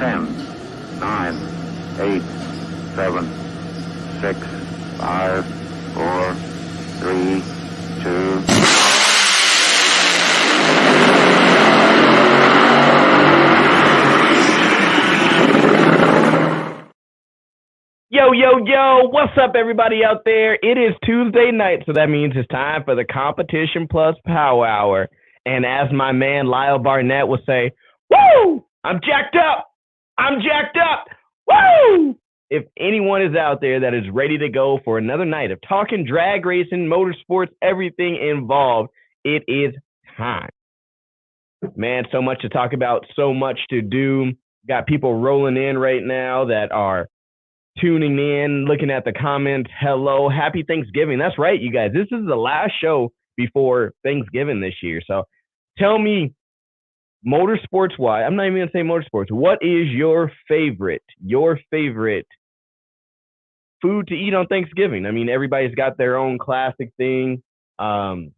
10, 9, 8, 7, 6, 5, 4, 3, 2. Yo, yo, yo, what's up, everybody out there? It is Tuesday night, so that means it's time for the Competition Plus Power Hour. And as my man Lyle Barnett would say, woo! I'm jacked up! I'm jacked up! Woo! If anyone is out there that is ready to go for another night of talking drag racing, motorsports, everything involved, it is time. Man, so much to talk about, so much to do. Got people rolling in right now that are tuning in, looking at the comments. Hello, happy Thanksgiving. That's right, you guys. This is the last show before Thanksgiving this year. So tell me, motorsports wise, I'm not even gonna say motorsports, what is your favorite food to eat on Thanksgiving? I mean, everybody's got their own classic thing. And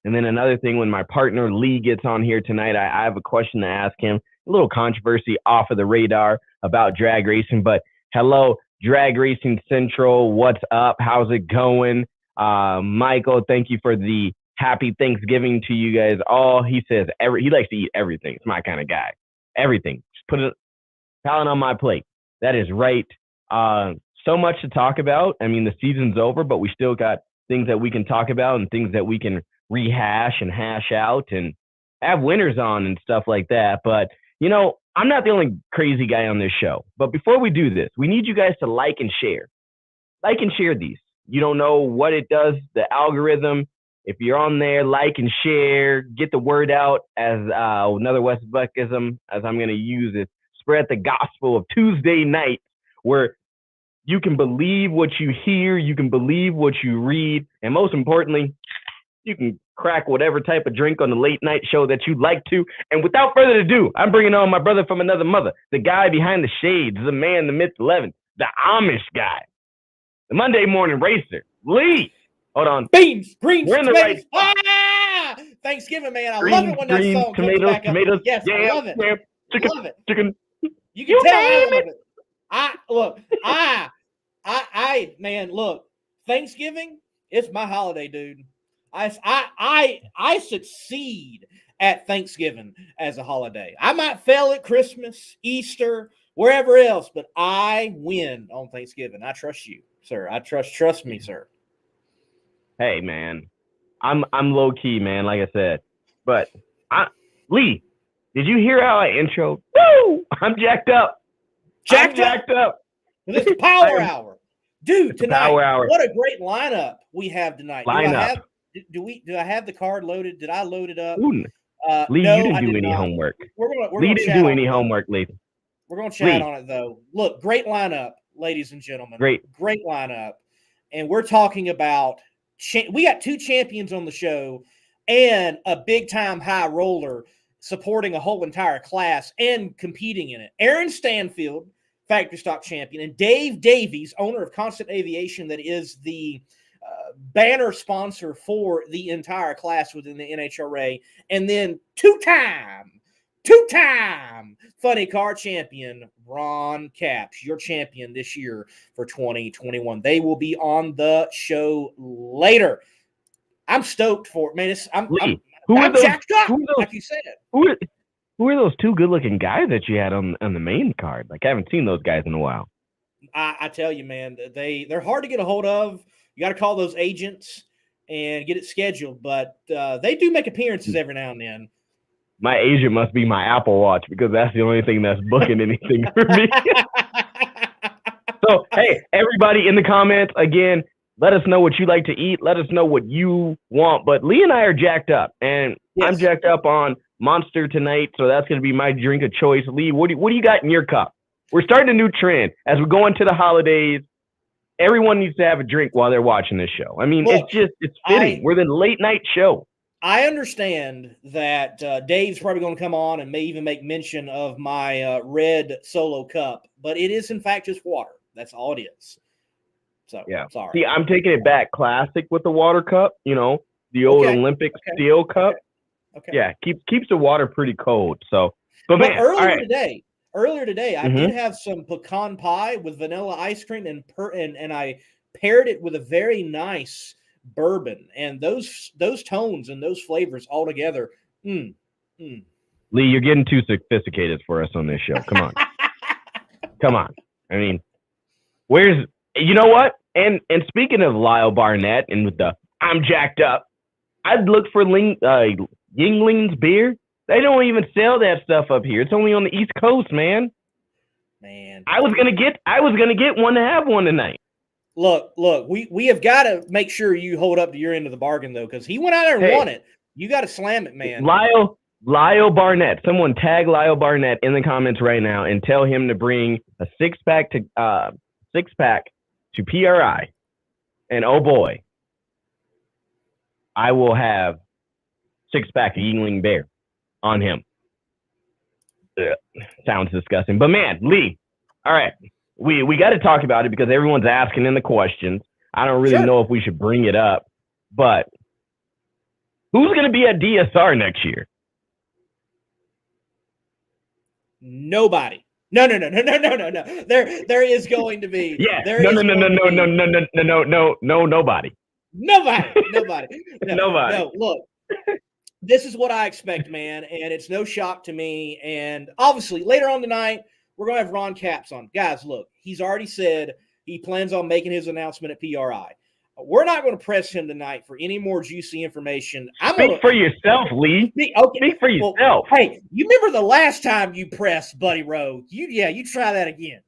then another thing, when my partner Lee gets on here tonight, I have a question to ask him. A little controversy off of the radar about drag racing, but hello, Drag Racing Central. What's up? How's it going? Michael, thank you for the happy Thanksgiving to you guys all. He says he likes to eat everything. It's my kind of guy. Everything. Just put a palate on my plate. That is right. So much to talk about. I mean, the season's over, but we still got things that we can talk about and things that we can rehash and hash out and have winners on and stuff like that. But, you know, I'm not the only crazy guy on this show, but before we do this, we need you guys to like and share. Like and share these. You don't know what it does, the algorithm. If you're on there, like and share, get the word out as another West Buckism, as I'm going to use it. Spread the gospel of Tuesday night, where you can believe what you hear, you can believe what you read, and most importantly, you can crack whatever type of drink on the late night show that you'd like to. And without further ado, I'm bringing on my brother from another mother, the guy behind the shades, the man, the myth, 11, the Amish guy, the Monday morning racer, Lee. Hold on. Beans, greens, We're in the tomatoes. right. Ah! Thanksgiving, man. I Greens, love it when that greens, song tomatoes, comes back tomatoes. up. Yes, Yeah, I love it. yeah, chicken, love it. chicken. You can You tell I name love it. Man, look, Thanksgiving, it's my holiday, dude. I succeed at Thanksgiving as a holiday. I might fail at Christmas, Easter, wherever else, but I win on Thanksgiving. I trust you, sir. Trust me, sir. Hey, man, I'm low key, man. Like I said, but Lee, did you hear how I intro? Woo! I'm jacked up. Jacked up. This is Power Hour, dude. Tonight, Power Hour. What a great lineup we have tonight. Lineup. Do I have the card loaded? Did I load it up? Ooh, Lee, no, you didn't I do did any not. homework. We're Lee gonna didn't chat do on any it, homework, Lee. We're gonna chat Lee. on it though. Look, great lineup, ladies and gentlemen. Great lineup, and we're talking about. We got two champions on the show, and a big time high roller supporting a whole entire class and competing in it. Aaron Stanfield, factory stock champion, and Dave Davies, owner of Constant Aviation, that is the banner sponsor for the entire class within the NHRA, and then two-time funny car champion Ron Capps, your champion this year for 2021. They will be on the show later. I'm stoked for it, man. I'm jacked up, like you said. Who are those two good-looking guys that you had on the main card? Like, I haven't seen those guys in a while. I tell you, man, they're hard to get a hold of. You got to call those agents and get it scheduled, but they do make appearances every now and then. My agent must be my Apple Watch, because that's the only thing that's booking anything for me. So, hey, everybody in the comments, again, let us know what you like to eat. Let us know what you want. But Lee and I are jacked up, and yes. I'm jacked up on Monster tonight, so that's going to be my drink of choice. Lee, what do you got in your cup? We're starting a new trend. As we go into the holidays, everyone needs to have a drink while they're watching this show. I mean, look, it's fitting. We're the late night show. I understand that Dave's probably going to come on and may even make mention of my red solo cup, but it is in fact just water. That's all it is. So, yeah. Sorry. See, I'm taking it back classic with the water cup, you know, the old Olympic steel cup. Okay. Yeah, keeps the water pretty cold. So, but man, earlier today, Earlier today, I did have some pecan pie with vanilla ice cream and I paired it with a very nice bourbon, and those tones and those flavors all together. Lee, you're getting too sophisticated for us on this show. Come on. Come on. I mean, you know what? And speaking of Lyle Barnett and with the I'm jacked up, I'd look for Yingling's beer. They don't even sell that stuff up here. It's only on the East Coast, man. I was gonna get one to have one tonight. Look, we have got to make sure you hold up to your end of the bargain, though, because he went out there and won it. You got to slam it, man. Lyle Barnett. Someone tag Lyle Barnett in the comments right now and tell him to bring a six pack to PRI. And oh boy, I will have 6-pack of Yingling Bear on him. Ugh, sounds disgusting. But man, Lee, all right. We got to talk about it because everyone's asking in the questions. I don't really know if we should bring it up, but who's going to be at DSR next year? Nobody. No. There is going to be. Yeah. No. Nobody. No, look. This is what I expect, man, and it's no shock to me. And obviously, later on tonight, we're going to have Ron Capps on. Guys, look, he's already said he plans on making his announcement at PRI. We're not going to press him tonight for any more juicy information. Speak for yourself, Lee. Speak for yourself. Well, hey, you remember the last time you pressed Buddy Rowe? You try that again.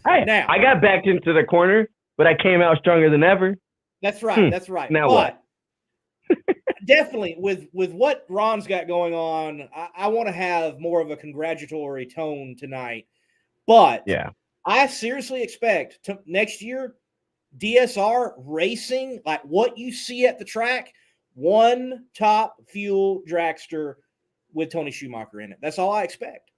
Hey, now I got backed into the corner, but I came out stronger than ever. That's right. That's right. Now what? Definitely, with what Ron's got going on, I want to have more of a congratulatory tone tonight. But yeah, I seriously expect next year, DSR racing, like what you see at the track, one top fuel dragster with Tony Schumacher in it. That's all I expect.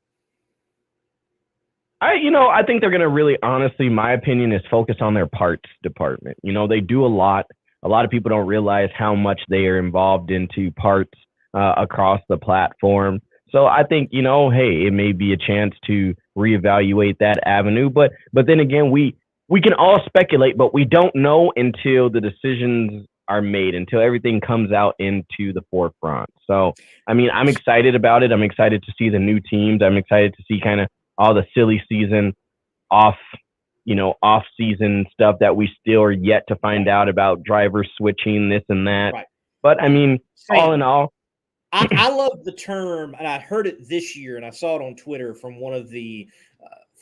I think they're going to really, honestly, my opinion is focus on their parts department. They do a lot. A lot of people don't realize how much they are involved into parts across the platform. So I think, hey, it may be a chance to reevaluate that avenue. But then again, we can all speculate, but we don't know until the decisions are made, until everything comes out into the forefront. So, I mean, I'm excited about it. I'm excited to see the new teams. I'm excited to see kind of all the silly season off-season stuff that we still are yet to find out about, drivers switching, this and that. Right. But, I mean, all in all. I love the term, and I heard it this year, and I saw it on Twitter from one of the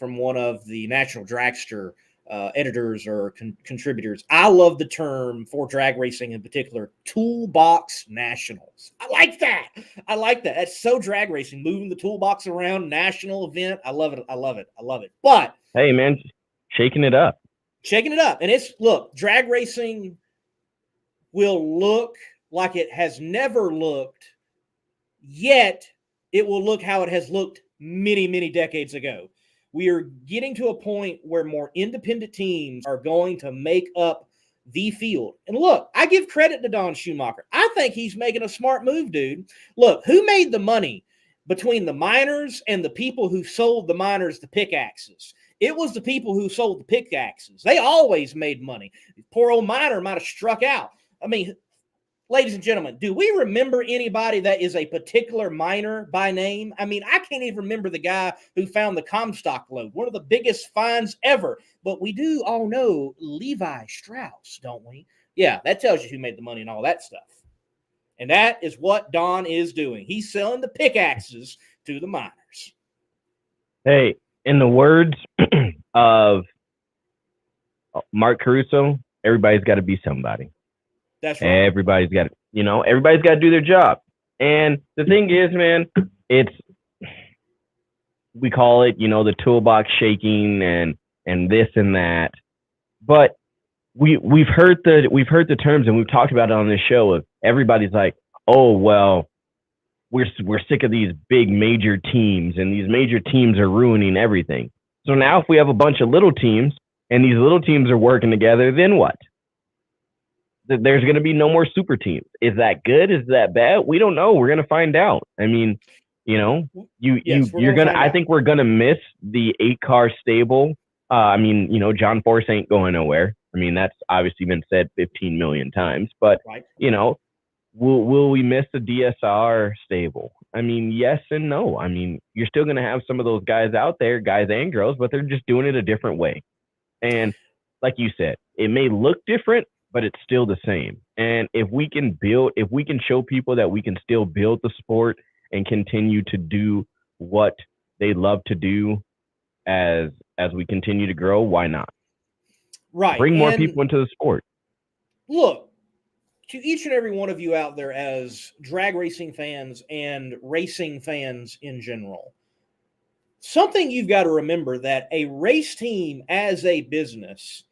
National Dragster editors or contributors. I love the term for drag racing in particular, toolbox nationals. I like that. That's so drag racing, moving the toolbox around, national event. I love it. But hey, man, shaking it up. And drag racing will look like it has never looked, yet it will look how it has looked many, many decades ago. We are getting to a point where more independent teams are going to make up the field. And look, I give credit to Don Schumacher. I think he's making a smart move, dude. Look, who made the money between the miners and the people who sold the miners the pickaxes? It was the people who sold the pickaxes. They always made money. Poor old miner might have struck out. I mean, ladies and gentlemen, do we remember anybody that is a particular miner by name? I mean, I can't even remember the guy who found the Comstock lode, one of the biggest finds ever. But we do all know Levi Strauss, don't we? Yeah, that tells you who made the money and all that stuff. And that is what Don is doing. He's selling the pickaxes to the miners. Hey, in the words of Mark Caruso, everybody's got to be somebody. That's right. Everybody's got to do their job. And the thing is, man, we call it, the toolbox shaking and this and that. But we've heard the terms, and we've talked about it on this show, of everybody's like, oh, well, we're sick of these big major teams, and these major teams are ruining everything. So now if we have a bunch of little teams and these little teams are working together, then what? There's going to be no more super teams. Is that good? Is that bad? We don't know. We're going to find out. I mean, You know, Yes, we're you're gonna gonna. find I out. think we're gonna miss the 8-car stable. I mean, John Force ain't going nowhere. I mean, that's obviously been said 15 million times. But Right. will we miss the DSR stable? I mean, yes and no. I mean, you're still gonna have some of those guys out there, guys and girls, but they're just doing it a different way. And like you said, it may look different, but it's still the same. And if we can show people that we can still build the sport and continue to do what they love to do as we continue to grow, why not? Right. Bring more And people into the sport. look, to each and every one of you out there as drag racing fans and racing fans in general, something you've got to remember that a race team as a business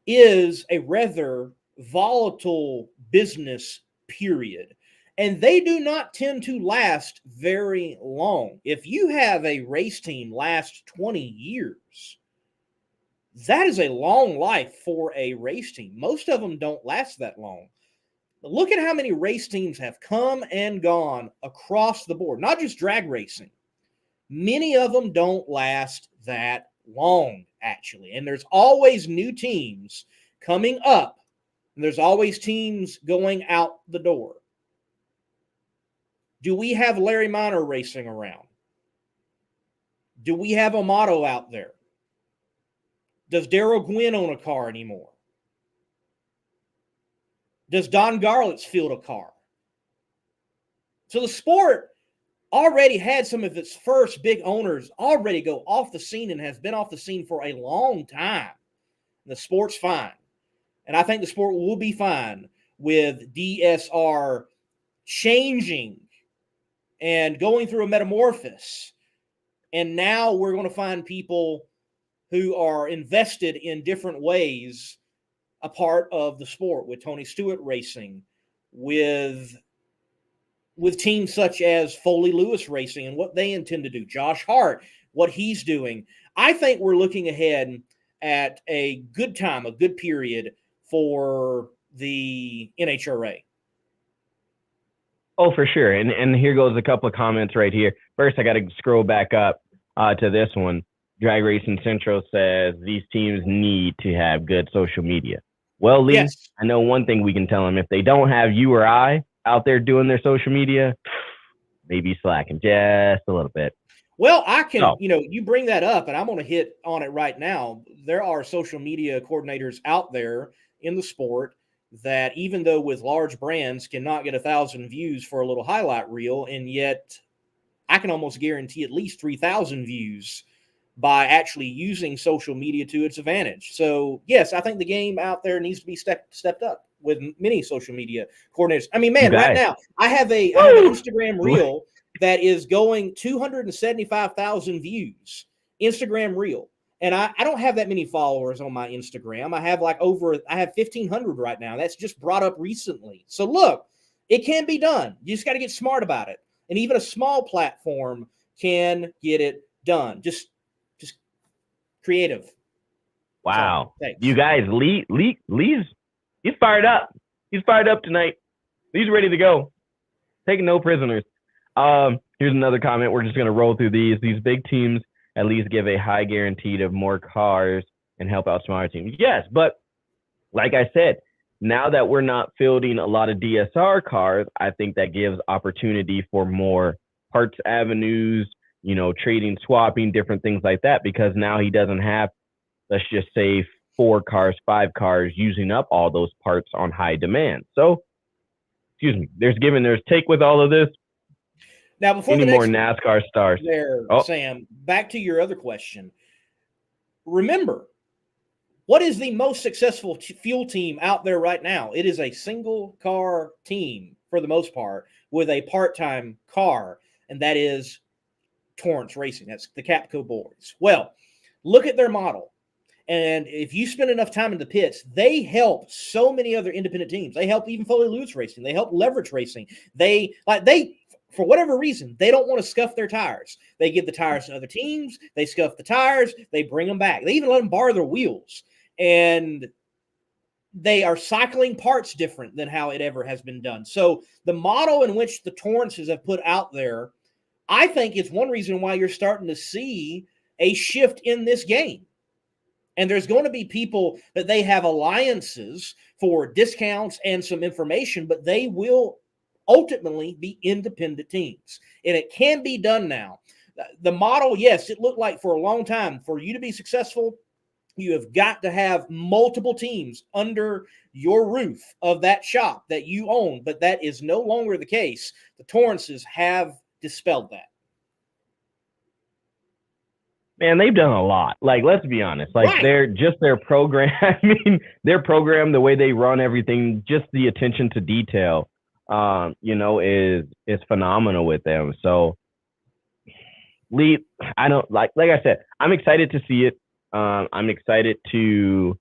is a rather volatile business, period. And they do not tend to last very long. If you have a race team last 20 years, that is a long life for a race team. Most of them don't last that long. But look at how many race teams have come and gone across the board, not just drag racing. Many of them don't last that long, actually. And there's always new teams coming up, and there's always teams going out the door. Do we have Larry Minor racing around? Do we have Amato out there? Does Daryl Gwynn own a car anymore? Does Don Garlitz field a car? So the sport already had some of its first big owners already go off the scene and has been off the scene for a long time. The sport's fine. And I think the sport will be fine with DSR changing and going through a metamorphosis. And now we're going to find people who are invested in different ways a part of the sport, with Tony Stewart Racing, with teams such as Foley Lewis Racing and what they intend to do, Josh Hart, what he's doing. I think we're looking ahead at a good time, a good period for the NHRA. Oh, for sure. And here goes a couple of comments right here. First, I got to scroll back up to this one. Drag Racing Central says these teams need to have good social media. Well, Lee, Yes. I know one thing we can tell them. If they don't have you or I out there doing their social media, maybe slacking just a little bit. Well, I can, you bring that up, and I'm going to hit on it right now. There are social media coordinators out there in the sport that, even though with large brands, cannot get 1,000 views for a little highlight reel, and yet I can almost guarantee at least 3,000 views by actually using social media to its advantage. So, yes, I think the game out there needs to be stepped up with many social media coordinators. I mean, man, right now, I have an Instagram reel that is going 275,000 views, Instagram reel. And I don't have that many followers on my Instagram. I have 1,500 right now. That's just brought up recently. So look, it can be done. You just got to get smart about it. And even a small platform can get it done. Just creative. Wow. So, thanks. You guys, Lee's he's fired up. He's fired up tonight. He's ready to go. Taking no prisoners. Here's another comment. We're just going to roll through these. These big teams at least give a high guarantee of more cars and help out smaller teams. Yes, but like I said, now that we're not fielding a lot of DSR cars, I think that gives opportunity for more parts avenues, trading, swapping, different things like that, because now he doesn't have, let's just say, 4 cars, 5 cars using up all those parts on high demand. So, excuse me, there's give and there's take with all of this. Now, before any the more next NASCAR stars there, Sam, back to your other question. Remember, what is the most successful fuel team out there right now? It is a single car team for the most part with a part-time car, and that is Torrance Racing. That's the Capco boys. Well, look at their model. And if you spend enough time in the pits, they help so many other independent teams. They help even Foley Lewis Racing. They help Leverage Racing. They for whatever reason, they don't want to scuff their tires. They give the tires to other teams. They scuff the tires. They bring them back. They even let them borrow their wheels. And they are cycling parts different than how it ever has been done. So the model in which the Torrances have put out there, I think it's one reason why you're starting to see a shift in this game. And there's going to be people that they have alliances for discounts and some information, but they will ultimately be independent teams. And it can be done now. The model, yes, it looked like for a long time, for you to be successful, you have got to have multiple teams under your roof of that shop that you own, but that is no longer the case. The Torrances have dispelled that. Man, they've done a lot. Like, let's be honest. Like, Right. their program. I mean, their program, the way they run everything, just the attention to detail, is phenomenal with them. So, Lee, I don't like I said, I'm excited to see it. I'm excited to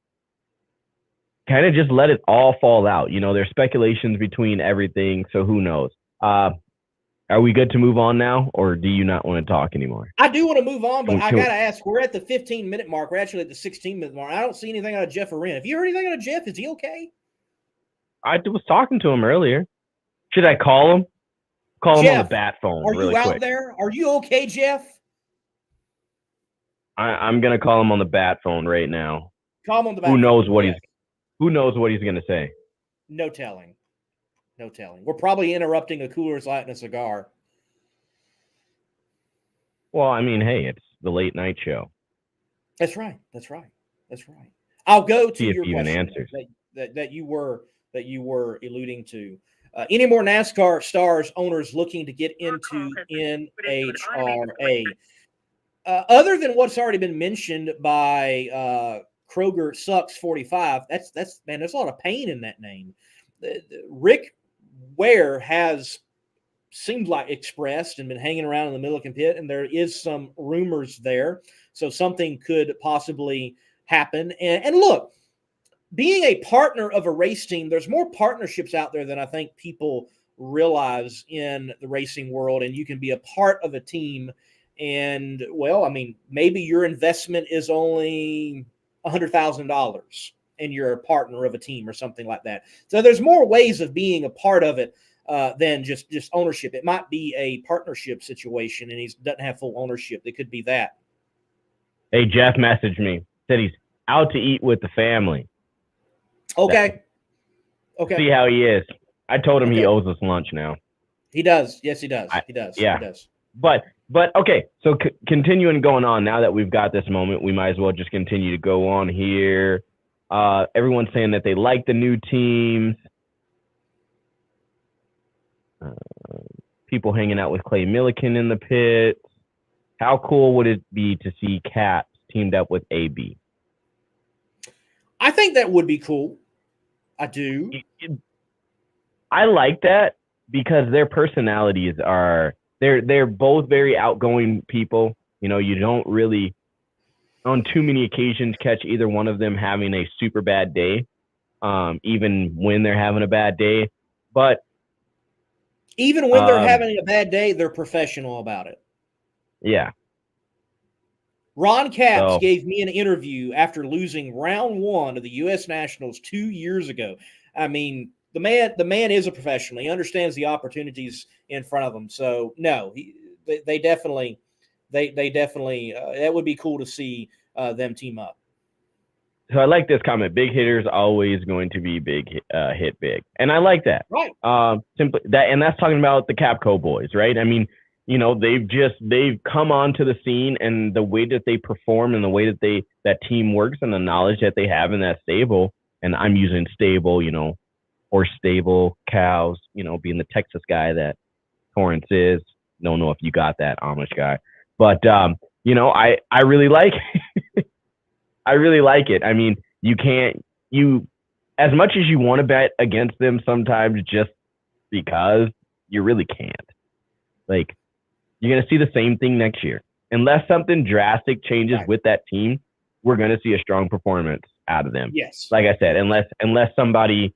kind of just let it all fall out. There's speculations between everything, so who knows? Are we good to move on now, or do you not want to talk anymore? I do want to move on, but I got to ask, we're at the 15-minute mark. We're actually at the 16-minute mark. I don't see anything out of Jeff Arena. Have you heard anything out of Jeff? Is he okay? I was talking to him earlier. Should I call him? Call him on the bat phone really quick. Are you out there? Are you okay, Jeff? I'm going to call him on the bat phone right now. Call him on the bat phone. Who knows what he's going to say? No telling. No telling. We're probably interrupting a Coors Light and a cigar. Well, I mean, hey, it's the late night show. That's right. I'll go to your question answers that you were alluding to. Any more NASCAR stars owners looking to get into NHRA? Other than what's already been mentioned by Kroger Sucks 45, that's man, there's a lot of pain in that name. Rick Ware has seemed like expressed and been hanging around in the Milliken pit, and there is some rumors there. So something could possibly happen. And look, being a partner of a race team, there's more partnerships out there than I think people realize in the racing world. And you can be a part of a team. And, well, I mean, maybe your investment is only $100,000 and you're a partner of a team or something like that. So there's more ways of being a part of it than just ownership. It might be a partnership situation and he doesn't have full ownership. It could be that. Hey, Jeff messaged me, said he's out to eat with the family. Okay. See how he is. I told him he owes us lunch now. He does. Yes, he does. He does. But okay, so continuing going on, now that we've got this moment, we might as well just continue to go on here. Everyone's saying that they like the new teams. People hanging out with Clay Milliken in the pit. How cool would it be to see Caps teamed up with AB? I think that would be cool. I do. I like that because their personalities are they're both very outgoing people. You don't really on too many occasions catch either one of them having a super bad day, even when they're having a bad day. But even when they're having a bad day, they're professional about it. Yeah. Ron Capps gave me an interview after losing round 1 of the U.S. Nationals 2 years ago. I mean, the man is a professional. He understands the opportunities in front of him. So no, they definitely that would be cool to see them team up. So I like this comment. Big hitters always going to be big hit big, and I like that. Right. Simply that, and that's talking about the Capco boys, right? I mean, they've come onto the scene, and the way that they perform and the way that that team works and the knowledge that they have in that stable, and I'm using stable, or stable cows, being the Texas guy that Torrance is. Don't know if you got that Amish guy, but I really like I really like it. I mean, as much as you want to bet against them sometimes just because you really can't. Like, you're going to see the same thing next year. Unless something drastic changes with that team, we're going to see a strong performance out of them. Yes. Like I said, unless somebody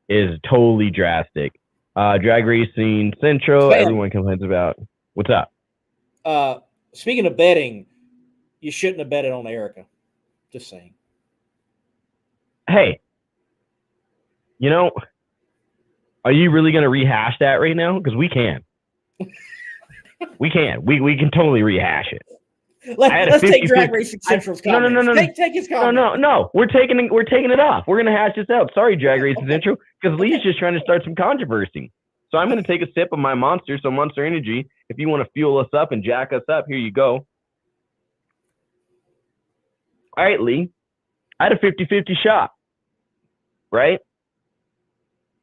is totally drastic. Drag Racing Central, everyone complains about. What's up? Speaking of betting, you shouldn't have betted on Erica. Just saying. Hey, are you really going to rehash that right now? Because we can. We can. We can totally rehash it. Let's take Drag Racing Central's comments. No. Take his comments. No. We're taking it off. We're gonna hash this out. Sorry, Drag Racing Central, because Lee's just trying to start some controversy. So I'm gonna take a sip of my Monster. So Monster Energy, if you want to fuel us up and jack us up, here you go. All right, Lee. I had a 50-50 shot, right?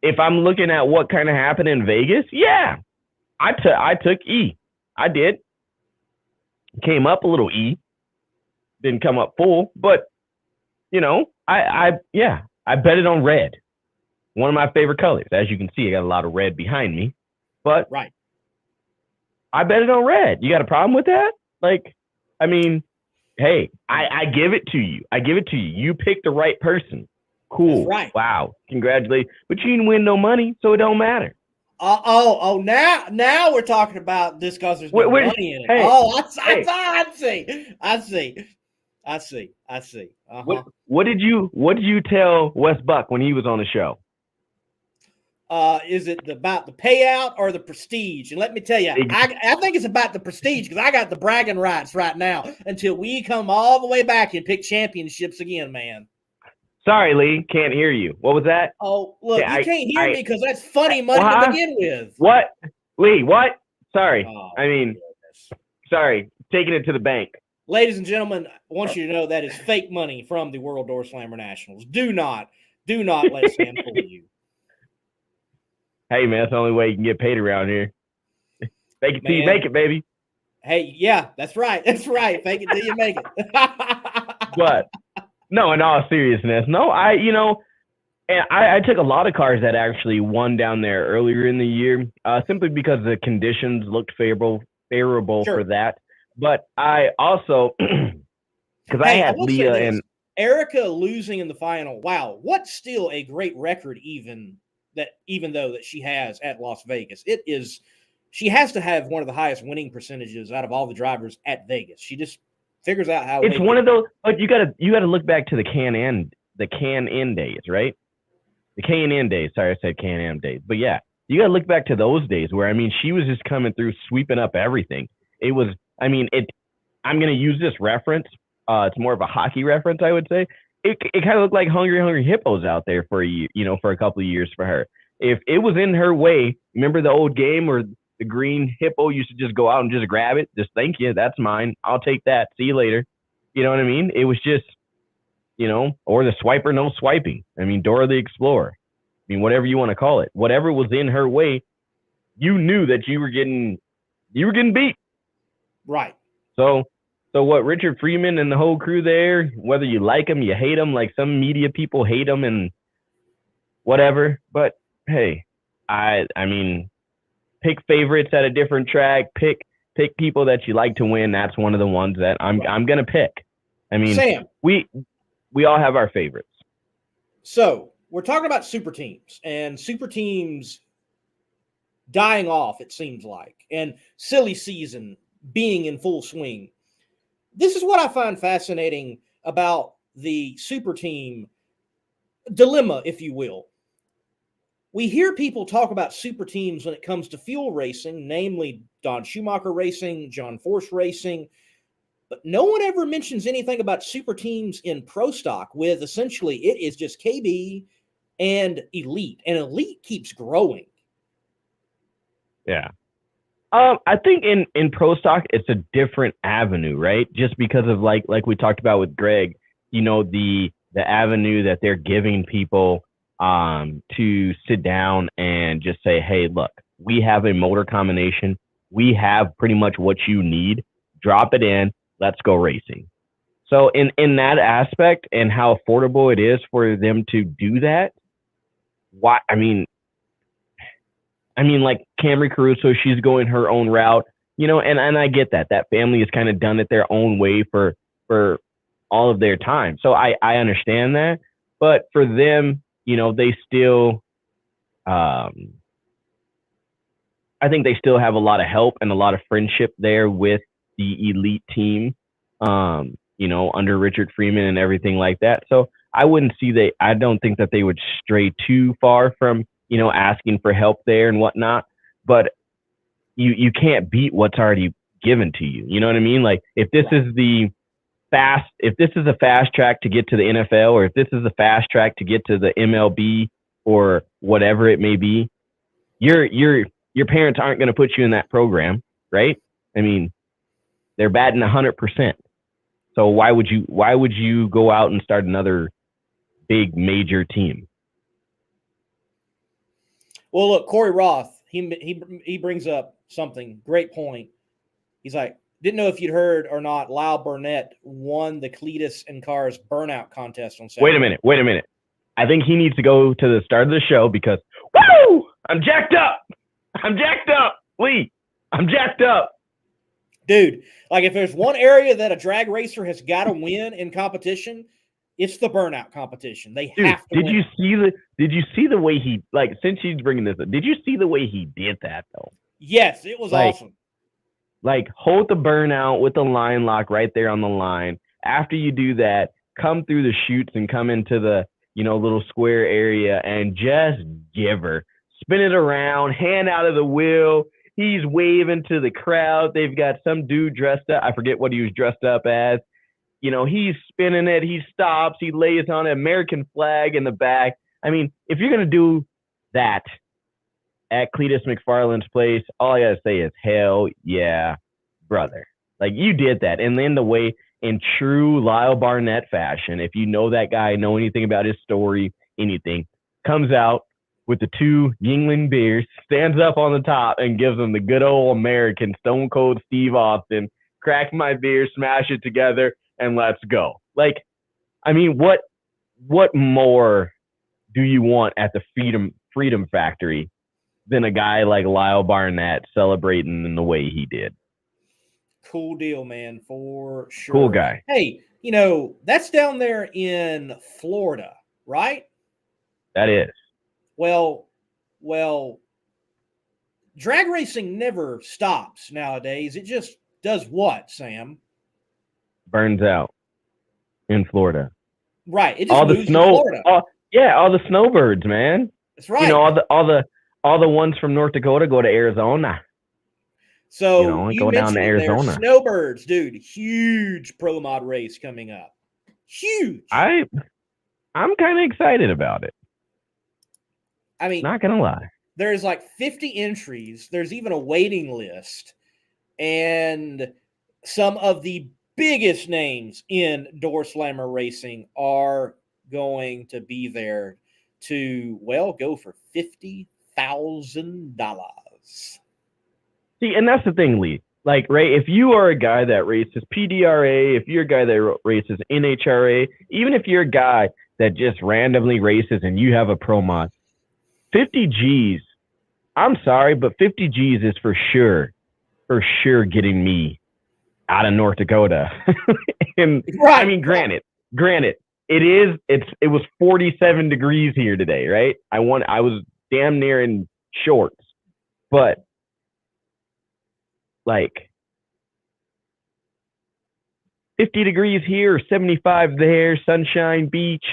If I'm looking at what kind of happened in Vegas, yeah, I took E. I did. Came up a little E, didn't come up full, but I bet it on red. One of my favorite colors. As you can see, I got a lot of red behind me, but right. I bet it on red. You got a problem with that? Like, I mean, hey, I give it to you. You picked the right person. Cool. That's right. Wow. Congratulations. But you didn't win no money, so it don't matter. Now we're talking about this because there's no money in it. Hey, I see. Uh-huh. What did you tell Wes Buck when he was on the show? Is it about the payout or the prestige? And let me tell you, I think it's about the prestige because I got the bragging rights right now until we come all the way back and pick championships again, man. Sorry, Lee, can't hear you. What was that? Oh, look, you can't hear me because that's funny money to begin with. What? Lee, what? Sorry. Goodness. Sorry. Taking it to the bank. Ladies and gentlemen, I want you to know that is fake money from the World Door Slammer Nationals. Do not let Sam fool you. Hey, man, that's the only way you can get paid around here. Fake it till you make it, baby. Hey, yeah, that's right. Fake it till you make it. But no, in all seriousness, no, I took a lot of cars that actually won down there earlier in the year, simply because the conditions looked favorable for that. But I also, because I had Leah and Erica losing in the final. Wow, what's still a great record, even though she has at Las Vegas. She has to have one of the highest winning percentages out of all the drivers at Vegas. She just figures out how. It's one of those, but you gotta look back to the Can-Am days, right? The K&N days. Sorry, I said Can-Am days, but yeah, you gotta look back to those days where she was just coming through, sweeping up everything. It was, I'm gonna use this reference. It's more of a hockey reference, I would say. It kind of looked like hungry hippos out there for a couple of years for her. If it was in her way, remember the old game where the green hippo used to just go out and just grab it? Just thank you, that's mine. I'll take that. See you later. You know what I mean? It was just, or the swiper, no swiping. Dora the Explorer. Whatever you want to call it. Whatever was in her way, you knew that you were getting beat. Right. So what Richard Freeman and the whole crew there, whether you like them, you hate them, like some media people hate them and whatever. But hey, pick favorites at a different track. Pick people that you like to win. That's one of the ones that I'm gonna pick. Sam, we all have our favorites. So we're talking about super teams and super teams dying off, it seems like, and silly season being in full swing. This is what I find fascinating about the super team dilemma, if you will. We hear people talk about super teams when it comes to fuel racing, namely Don Schumacher Racing, John Force Racing, but no one ever mentions anything about super teams in Pro Stock, with essentially it is just KB and Elite, and Elite keeps growing. Yeah. I think in Pro Stock, it's a different avenue, right? Just because of like we talked about with Greg, the avenue that they're giving people to sit down and just say, hey, look, we have a motor combination. We have pretty much what you need. Drop it in. Let's go racing. So in that aspect and how affordable it is for them to do that, like Camry Caruso, she's going her own route, and I get that family has kind of done it their own way for all of their time. So I understand that, but for them, they still, I think they still have a lot of help and a lot of friendship there with the Elite team, under Richard Freeman and everything like that. So I don't think that they would stray too far from, asking for help there and whatnot. But, you can't beat what's already given to you. You know what I mean? Like if this is a fast track to get to the NFL, or if this is a fast track to get to the MLB or whatever it may be, your parents aren't going to put you in that program, right? I mean, they're batting 100%. So why would you go out and start another big major team? Well, look, Corey Roth, he brings up something, great point. He's like, didn't know if you'd heard or not, Lyle Barnett won the Cletus and Cars burnout contest on Saturday. Wait a minute. I think he needs to go to the start of the show because, woo! I'm jacked up. Lee, I'm jacked up. Dude, like if there's one area that a drag racer has got to win in competition, it's the burnout competition. They have to win. Did you see the way he, like, since he's bringing this up, did you see the way he did that though? Yes, it was awesome. Like hold the burnout with the line lock right there on the line. After you do that, come through the chutes and come into the, little square area and just give her. Spin it around, hand out of the wheel. He's waving to the crowd. They've got some dude dressed up. I forget what he was dressed up as. He's spinning it. He stops. He lays on an American flag in the back. I mean, if you're going to do that at Cletus McFarland's place, all I got to say is, hell yeah, brother. Like, you did that. And then the way, in true Lyle Barnett fashion, if you know that guy, know anything about his story, anything, comes out with the 2 Yingling beers, stands up on the top and gives them the good old American Stone Cold Steve Austin, crack my beer, smash it together, and let's go. Like, I mean, what more do you want at the Freedom Factory than a guy like Lyle Barnett celebrating in the way he did? Cool deal, man, for sure. Cool guy. Hey, that's down there in Florida, right? That is. Well, drag racing never stops nowadays. It just does what, Sam? Burns out in Florida. Right. It just all the moves snow. to Florida. All the snowbirds, man. That's right. All the ones from North Dakota go to Arizona. So you go down to Arizona. Snowbirds, dude. Huge pro mod race coming up. Huge. I'm kind of excited about it. I mean, not gonna lie. There's like 50 entries. There's even a waiting list, and some of the biggest names in Door Slammer racing are going to be there to go for $50,000. See, and that's the thing, Lee. Like, Ray, if you are a guy that races PDRA, if you're a guy that races NHRA, even if you're a guy that just randomly races and you have a pro mod, 50 G's, I'm sorry, but 50 G's is for sure getting me out of North Dakota. And right. I mean, granted, it was 47 degrees here today, right? I was damn near in shorts, but like 50 degrees here, 75 there, sunshine, beach,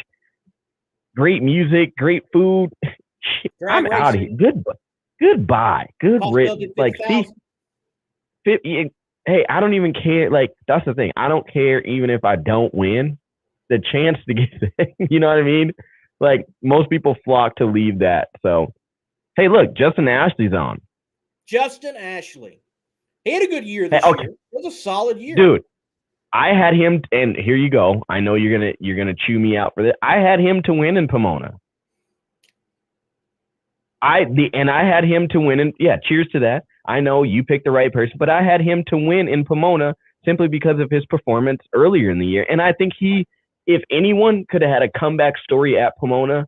great music, great food. I'm out of here. Goodbye. Good riddance. Like, see, 50, hey, I don't even care. Like, that's the thing. I don't care even if I don't win. The chance to get there, you know what I mean? Like, most people flock to leave that. So, hey, look, Justin Ashley's on. Justin Ashley. He had a good year this year. It was a solid year. Dude, I had him, and here you go. I know you're gonna chew me out for this. I had him to win in Pomona. I had him to win, and cheers to that. I know you picked the right person, but I had him to win in Pomona simply because of his performance earlier in the year. And I think if anyone could have had a comeback story at Pomona,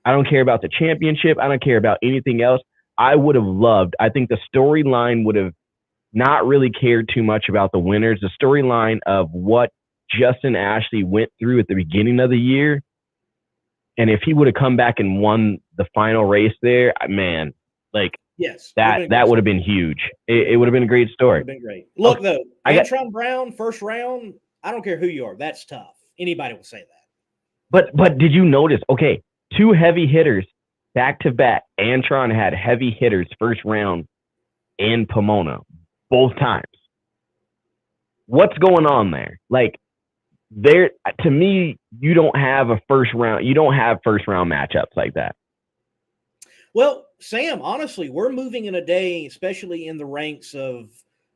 I don't care about the championship. I don't care about anything else. I would have loved. I think the storyline would have not really cared too much about the winners. The storyline of what Justin Ashley went through at the beginning of the year, and if he would have come back and won the final race there, man, like, yes, that would have been huge. It would have been a great story. It would have been great. Look, though, Antron Brown, first round, I don't care who you are. That's tough. Anybody will say that. But did you notice, okay, 2 heavy hitters back to back. Antron had heavy hitters first round in Pomona, both times. What's going on there? Like, there, to me, you don't have first round matchups like that. Well, Sam, honestly, we're moving in a day, especially in the ranks of,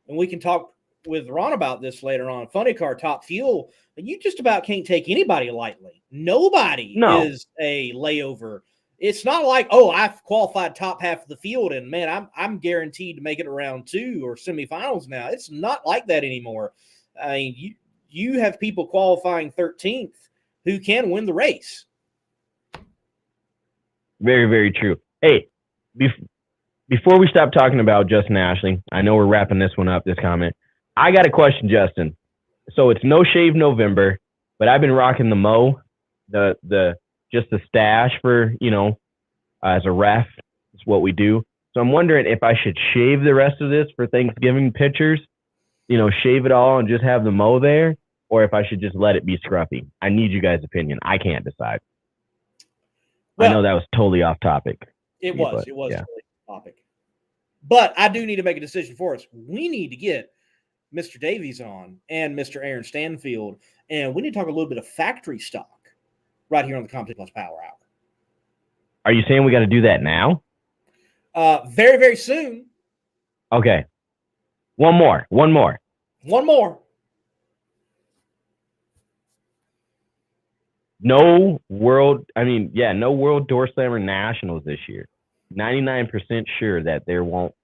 and we can talk with Ron about this later on, Funny Car Top Fuel, you just about can't take anybody lightly. Nobody is a layover. It's not like, oh, I've qualified top half of the field and man, I'm guaranteed to make it around 2 or semifinals now. It's not like that anymore. I mean, you have people qualifying 13th who can win the race. Very, very true. Hey, before we stop talking about Justin Ashley, I know we're wrapping this one up, this comment. I got a question, Justin. So it's No Shave November, but I've been rocking the Mo, just the stash for, as a ref. It's what we do. So I'm wondering if I should shave the rest of this for Thanksgiving pictures, shave it all and just have the Mo there, or if I should just let it be scruffy. I need you guys' opinion. I can't decide. Well, I know that was totally off topic. It was totally off topic. But I do need to make a decision for us. We need to get Mr. Davies on and Mr. Aaron Stanfield, and we need to talk a little bit of factory stock right here on the Competition Plus Power Hour. Are you saying we got to do that now? Very, very soon. Okay. One more. No World Door Slammer Nationals this year. 99% sure that there won't.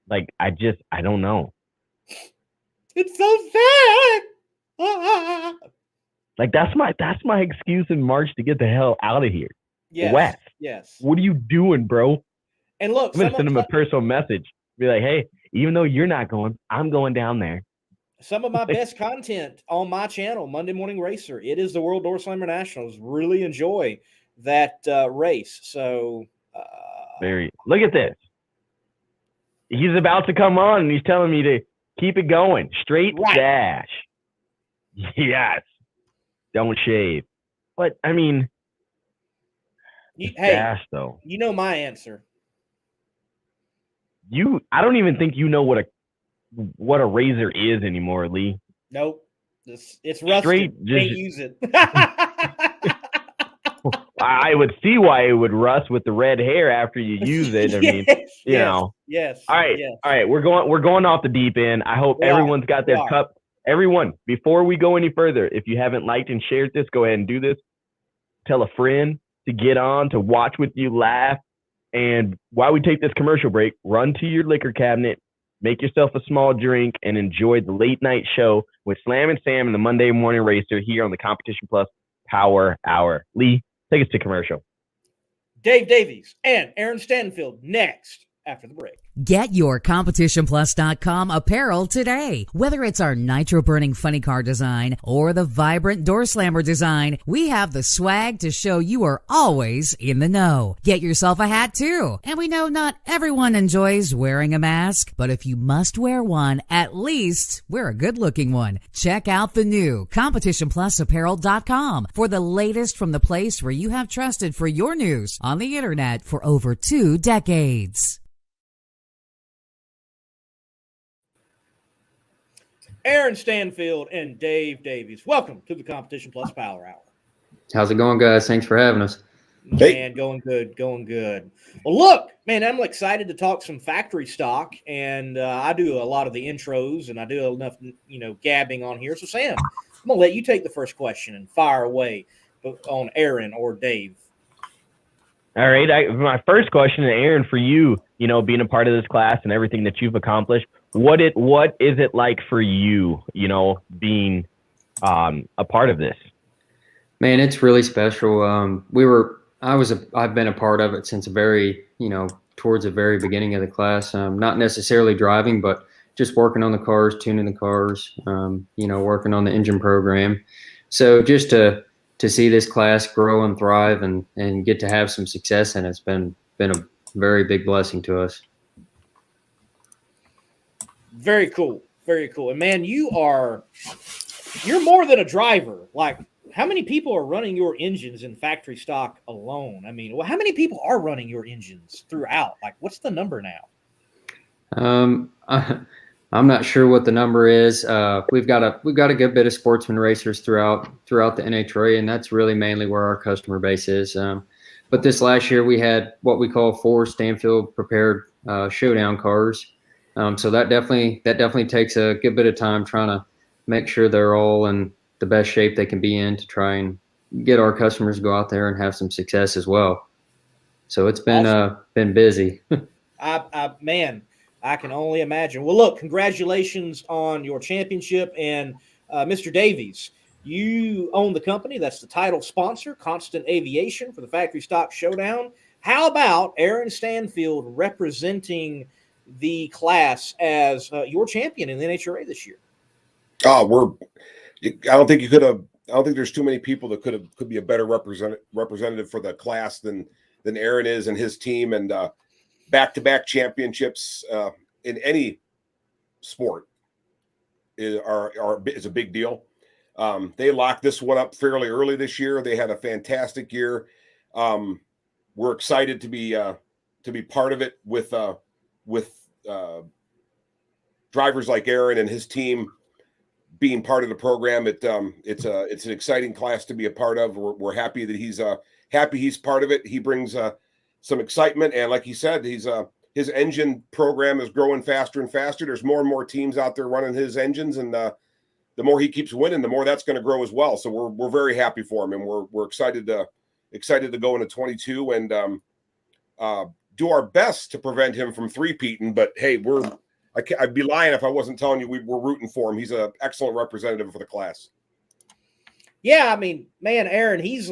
Like, I don't know. It's so sad. Like, that's my excuse in March to get the hell out of here. Yes. West. Yes. What are you doing, bro? And look, I'm gonna send him a personal message. Be like, hey, even though you're not going, I'm going down there. Some of my best content on my channel, Monday Morning Racer. It is the World Door Slammer Nationals. Really enjoy that race. So, look at this. He's about to come on, and he's telling me to keep it going. Straight dash. Yes. Don't shave. But, I mean, dash, though. You know my answer. I don't even think you know what a razor is anymore, Lee. Nope. It's rusted. Can't use it. I would see why it would rust with the red hair after you use it. I mean, you know. Yes. All right. Yes. All right. We're going off the deep end. I hope everyone's got their cup. Everyone, before we go any further, if you haven't liked and shared this, go ahead and do this. Tell a friend to get on, to watch with you, laugh. And while we take this commercial break, run to your liquor cabinet, make yourself a small drink, and enjoy the late night show with Slam and Sam and the Monday Morning Racer here on the Competition Plus Power Hour. Lee, take us to commercial. Dave Davies and Aaron Stanfield next after the break. Get your CompetitionPlus.com apparel today. Whether it's our nitro-burning funny car design or the vibrant door slammer design, we have the swag to show you are always in the know. Get yourself a hat too. And we know not everyone enjoys wearing a mask, but if you must wear one, at least wear a good-looking one. Check out the new CompetitionPlusApparel.com for the latest from the place where you have trusted for your news on the internet for over 2 decades. Aaron Stanfield and Dave Davies. Welcome to the Competition Plus Power Hour. How's it going, guys? Thanks for having us. Man, going good. Well, look, man, I'm excited to talk some factory stock, and I do a lot of the intros, and I do enough, gabbing on here. So, Sam, I'm going to let you take the first question and fire away on Aaron or Dave. All right. My first question to Aaron, for you, being a part of this class and everything that you've accomplished, what is it like for you, being a part of this? Man, it's really special. I've been a part of it since towards the very beginning of the class. Not necessarily driving, but just working on the cars, tuning the cars, working on the engine program. So just to see this class grow and thrive and get to have some success in it's been a very big blessing to us. Very cool. Very cool. And man, you're more than a driver. Like, how many people are running your engines in factory stock alone? I mean, how many people are running your engines throughout? Like, what's the number now? I'm not sure what the number is. We've got a good bit of sportsman racers throughout the NHRA, and that's really mainly where our customer base is. But this last year we had what we call 4 Stanfield prepared showdown cars. So that definitely takes a good bit of time trying to make sure they're all in the best shape they can be in to try and get our customers to go out there and have some success as well. So it's been Awesome. been busy. Man, I can only imagine. Well, look, congratulations on your championship. And Mr. Davies, you own the company that's the title sponsor, Constant Aviation, for the Factory Stock Showdown. How about Aaron Stanfield representing the class as your champion in the NHRA this year? Oh, I don't think you could have. I don't think there's too many people that could be a better representative for the class than Aaron is and his team, and back-to-back championships in any sport is a big deal. They locked this one up fairly early this year. They had a fantastic year. We're excited to be part of it with drivers like Aaron and his team being part of the program. It's an exciting class to be a part of. We're happy that he's part of it. He brings some excitement, and like he said, his engine program is growing faster and faster. There's more and more teams out there running his engines, and the more he keeps winning, the more that's going to grow as well. So we're very happy for him, and we're excited to go into 22 and do our best to prevent him from three-peating. But hey, I'd be lying if I wasn't telling you we're rooting for him. He's an excellent representative for the class. Yeah, I mean, man, Aaron, he's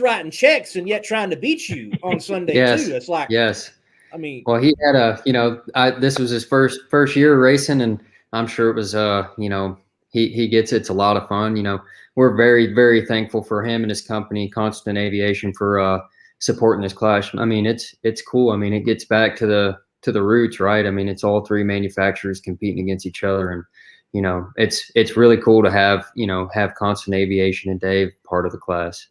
writing checks and yet trying to beat you on Sunday Yes. too. It's like, Yes. I mean, Well, he had this was his first year racing, and I'm sure it was, he gets it. It's a lot of fun. We're very, very thankful for him and his company, Constant Aviation, for supporting this class. I mean, it's cool. I mean, it gets back to the roots, right? I mean, it's all 3 manufacturers competing against each other, and it's really cool to have Constant Aviation and Dave part of the class.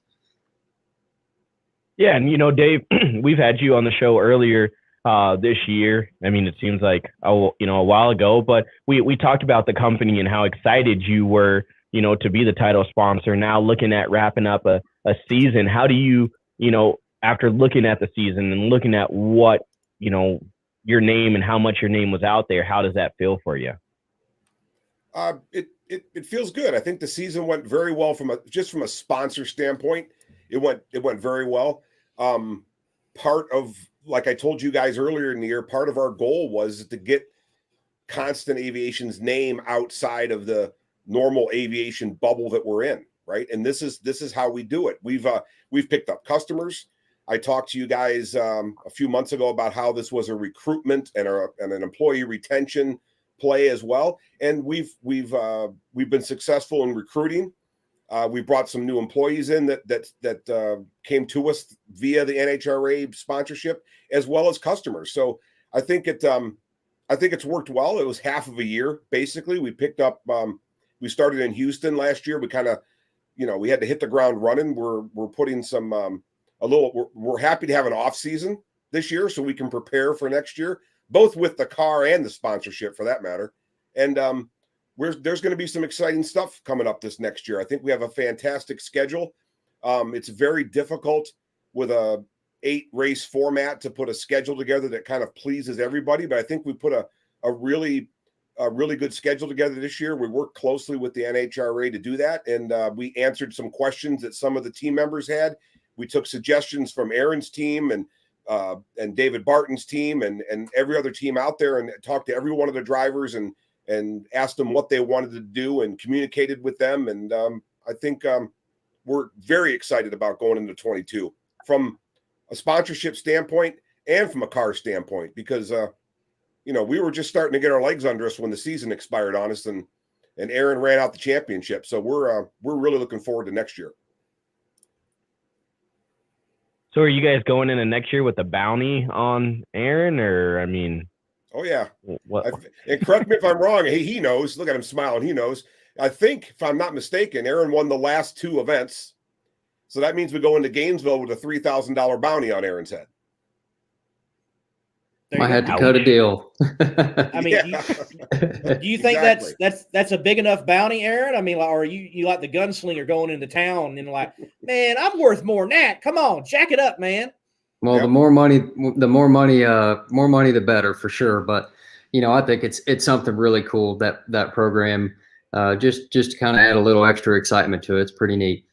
Yeah, and Dave, we've had you on the show earlier this year. I mean, it seems like a while ago, but we talked about the company and how excited you were, to be the title sponsor. Now looking at wrapping up a season, how do you, after looking at the season and looking at what, your name and how much your name was out there, how does that feel for you? It feels good. I think the season went very well from a sponsor standpoint. It went very well. Part of, like I told you guys earlier in the year, part of our goal was to get Constant Aviation's name outside of the normal aviation bubble that we're in, right? And this is how we do it. We've picked up customers. I talked to you guys a few months ago about how this was a recruitment and an employee retention play as well. And we've been successful in recruiting. We brought some new employees in that came to us via the NHRA sponsorship, as well as customers. So I think it's worked well. It was half of a year basically. We picked up. We started in Houston last year. We kind of, we had to hit the ground running. We're putting some we're happy to have an off season this year so we can prepare for next year, both with the car and the sponsorship for that matter. And there's going to be some exciting stuff coming up this next year. I think we have a fantastic schedule. It's very difficult with a 8-race format to put a schedule together that kind of pleases everybody. But I think we put a really good schedule together this year. We worked closely with the NHRA to do that. And we answered some questions that some of the team members had. We took suggestions from Aaron's team and David Barton's team and every other team out there, and talked to every one of the drivers and asked them what they wanted to do and communicated with them. And I think we're very excited about going into 22 from a sponsorship standpoint and from a car standpoint, because, we were just starting to get our legs under us when the season expired on us, and Aaron ran out the championship. So we're really looking forward to next year. So are you guys going into next year with a bounty on Aaron, or, I mean? Oh, yeah. What? And correct me if I'm wrong. He knows. Look at him smiling. He knows. I think, if I'm not mistaken, Aaron won the last 2 events. So that means we go into Gainesville with a $3,000 bounty on Aaron's head. There I you had go. to cut a deal. I mean, do you think Exactly. that's a big enough bounty, Aaron? I mean, or you like the gunslinger going into town and like, man, I'm worth more than that. Come on, jack it up, man. Well, Yep. the more money, the better for sure. But I think it's something really cool that program, just to kind of add a little extra excitement to it. It's pretty neat.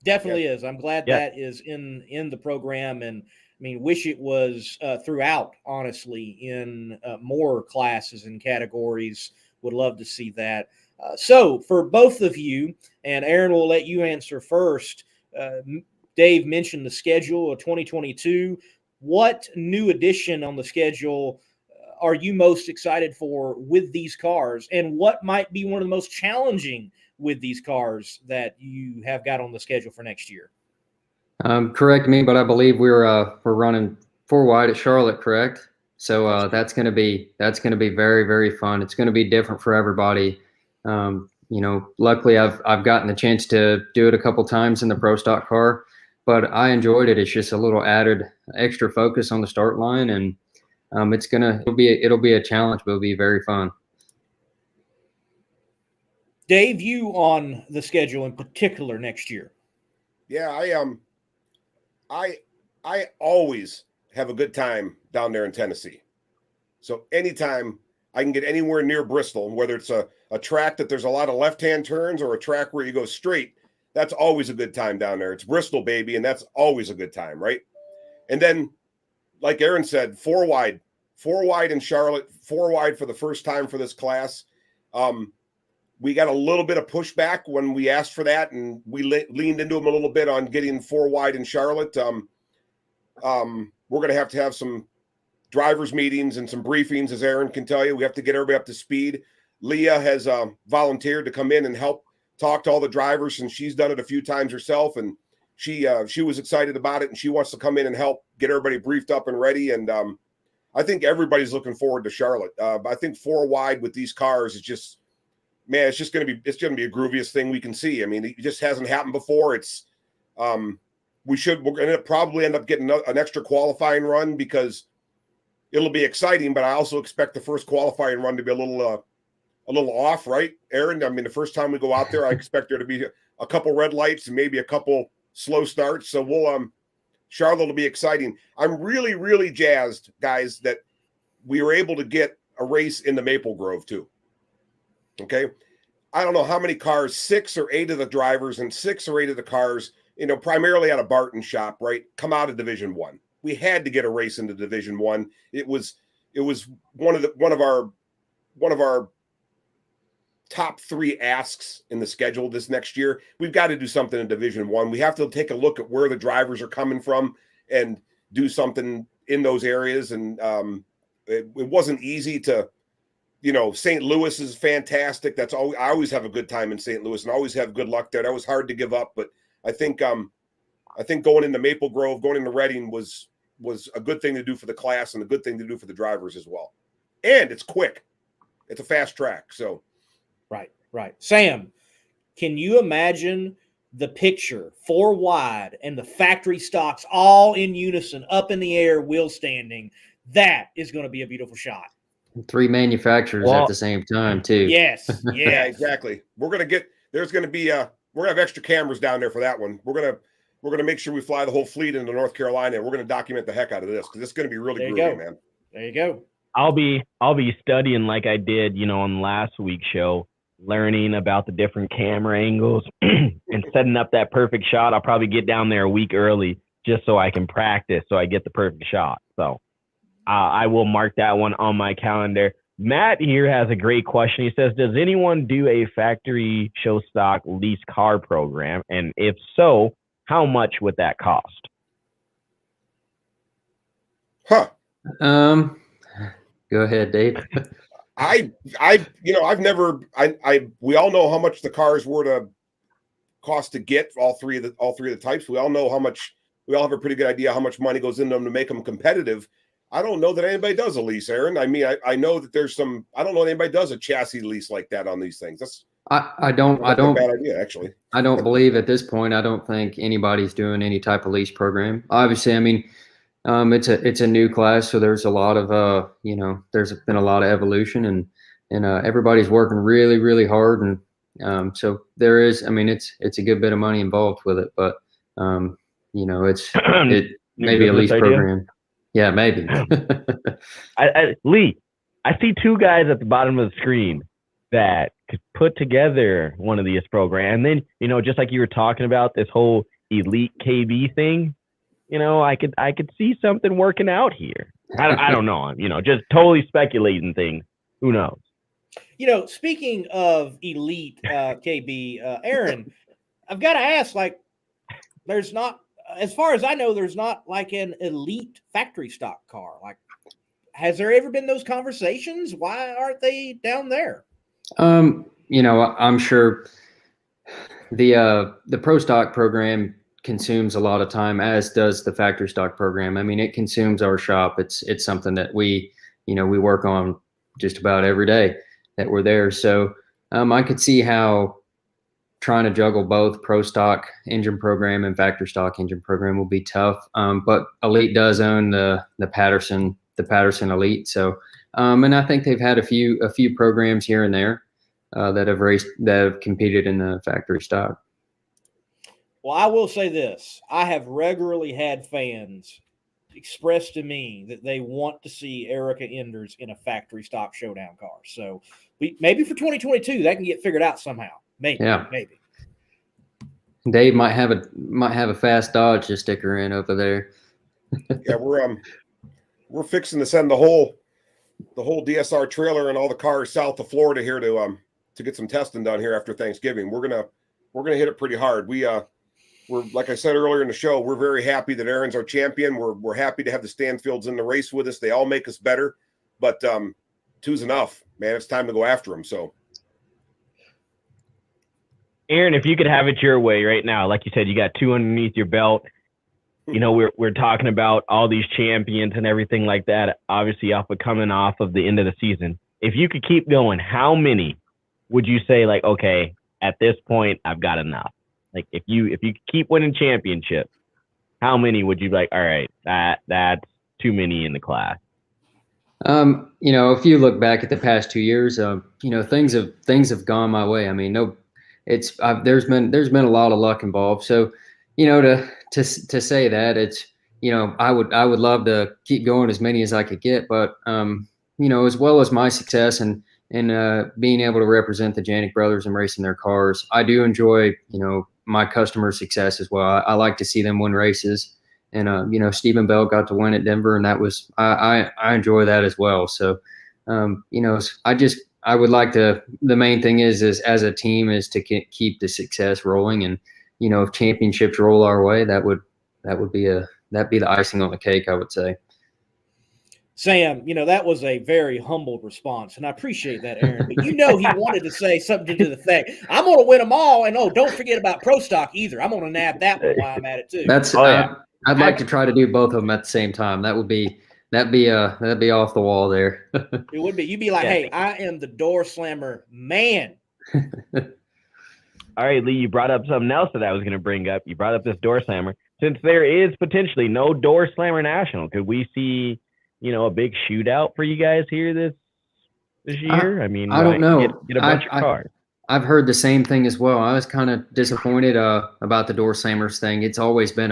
Definitely is. I'm glad Yeah. that is in the program, and I mean, wish it was throughout. Honestly, in more classes and categories, would love to see that. So, for both of you, and Aaron will let you answer first. Dave mentioned the schedule of 2022. What new addition on the schedule are you most excited for with these cars, and what might be one of the most challenging with these cars that you have got on the schedule for next year? Correct me, but I believe we're running 4 wide at Charlotte, correct? So that's going to be very, very fun. It's going to be different for everybody. Luckily I've gotten the chance to do it a couple times in the Pro Stock car, but I enjoyed it. It's just a little added extra focus on the start line, and it'll be a challenge, but it'll be very fun. Dave, you on the schedule in particular next year? Yeah, I always have a good time down there in Tennessee. So anytime I can get anywhere near Bristol, whether it's a track that there's a lot of left-hand turns or a track where you go straight, that's always a good time down there. It's Bristol, baby, and that's always a good time, right? And then, like Aaron said, 4 wide in Charlotte, 4 wide for the first time for this class. We got a little bit of pushback when we asked for that, and we leaned into them a little bit on getting 4 wide in Charlotte. We're going to have some drivers meetings and some briefings, as Aaron can tell you. We have to get everybody up to speed. Leah has volunteered to come in and help talk to all the drivers, and she's done it a few times herself, and she was excited about it, and she wants to come in and help get everybody briefed up and ready. And I think everybody's looking forward to Charlotte. I think 4 wide with these cars is just, man, it's going to be a grooviest thing we can see. I mean, it just hasn't happened before. It's we're going to probably end up getting an extra qualifying run because it'll be exciting, but I also expect the first qualifying run to be a little off, right, Aaron? I mean, the first time we go out there, I expect there to be a couple red lights and maybe a couple slow starts. So Charlotte will be exciting. I'm really, really jazzed, guys, that we were able to get a race in the Maple Grove too. Okay. I don't know how many cars, 6 or 8 of the drivers and 6 or 8 of the cars, primarily out of Barton shop, right, come out of Division 1. We had to get a race into Division 1. It was one of our top 3 asks in the schedule this next year. We've got to do something in Division 1. We have to take a look at where the drivers are coming from and do something in those areas. And it wasn't easy to, St. Louis is fantastic. I always have a good time in St. Louis and always have good luck there. That was hard to give up, but I think going into Maple Grove, going into Reading was a good thing to do for the class and a good thing to do for the drivers as well. And it's quick. It's a fast track. So, right. Sam, can you imagine the picture 4 wide and the factory stocks all in unison, up in the air, wheel standing? That is going to be a beautiful shot. 3 manufacturers at the same time too. Yes. Yeah, exactly. We're going to have extra cameras down there for that one. We're going to make sure we fly the whole fleet into North Carolina. We're going to document the heck out of this because it's going to be really groovy, man. There you go. I'll be studying like I did, on last week's show, learning about the different camera angles and setting up that perfect shot. I'll probably get down there a week early just so I can practice so I get the perfect shot. So I will mark that one on my calendar. Matt here has a great question. He says, does anyone do a factory show stock lease car program? And if so, how much would that cost? Huh. Go ahead, Dave. We all know how much the cars were to cost to get all three of the types. We all know how much. We all have a pretty good idea how much money goes into them to make them competitive. I don't know that anybody does a lease, Aaron. I mean, I know that there's some. I don't know that anybody does a chassis lease like that on these things. That's I don't a bad idea, actually. I don't believe at this point. I don't think anybody's doing any type of lease program. Obviously, I mean, It's a new class, so there's a lot of there's been a lot of evolution, and everybody's working really, really hard, and so there is. I mean, it's a good bit of money involved with it, but it New maybe a business lease idea? program. Yeah, maybe. Lee, I see two guys at the bottom of the screen that could put together one of these programs. And then, just like you were talking about this whole elite KB thing, I could see something working out here. I don't know. Just totally speculating things. Who knows? Speaking of elite KB, Aaron, I've got to ask, there's not, as far as I know, there's not like an elite factory stock car. Like, has there ever been those conversations? Why aren't they down there? I'm sure the pro stock program consumes a lot of time, as does the factory stock program. I mean, it consumes our shop. It's something that we work on just about every day that we're there. So I could see how trying to juggle both pro stock engine program and factory stock engine program will be tough. But Elite does own the Patterson Elite. So and I think they've had a few programs here and there that have competed in the factory stock. Well, I will say this. I have regularly had fans express to me that they want to see Erica Enders in a factory stock showdown car. So maybe for 2022 that can get figured out somehow. Maybe. Dave might have a fast Dodge to stick her in over there. Yeah, we're fixing to send the whole DSR trailer and all the cars south of Florida here to get some testing done here after Thanksgiving. We're gonna hit it pretty hard. We're like I said earlier in the show, we're very happy that Aaron's our champion. We're happy to have the Stanfields in the race with us. They all make us better, but two's enough, man. It's time to go after them. So, Aaron, if you could have it your way right now, like you said, you got two underneath your belt. We're talking about all these champions and everything like that. Obviously, coming off of the end of the season. If you could keep going, how many would you say, like, okay, at this point, I've got enough? Like, if you keep winning championships, how many would you be like, all right, that's too many in the class? If you look back at the past 2 years, things have gone my way. I mean, there's been a lot of luck involved. So, to say that, it's, I would love to keep going as many as I could get, but as well as my success and being able to represent the Janik brothers and racing their cars, I do enjoy my customer success as well. I like to see them win races, and Stephen Bell got to win at Denver, and that was I enjoy that as well. So I would like to. The main thing is as a team is to keep the success rolling, and if championships roll our way, that'd be the icing on the cake, I would say. Sam, that was a very humbled response, and I appreciate that, Aaron. But he wanted to say something to the effect, I'm going to win them all, and don't forget about pro stock either. I'm going to nab that one while I'm at it too. I'd like to try to do both of them at the same time. That'd be off the wall there. It would be. You'd be like, hey, I am the door slammer man. All right, Lee, you brought up something else that I was going to bring up. You brought up this door slammer. Since there is potentially no door slammer national, could we see a big shootout for you guys here this year? I mean, I don't know. Get a bunch of cars. I've heard the same thing as well. I was kind of disappointed about the door slammers thing. It's always been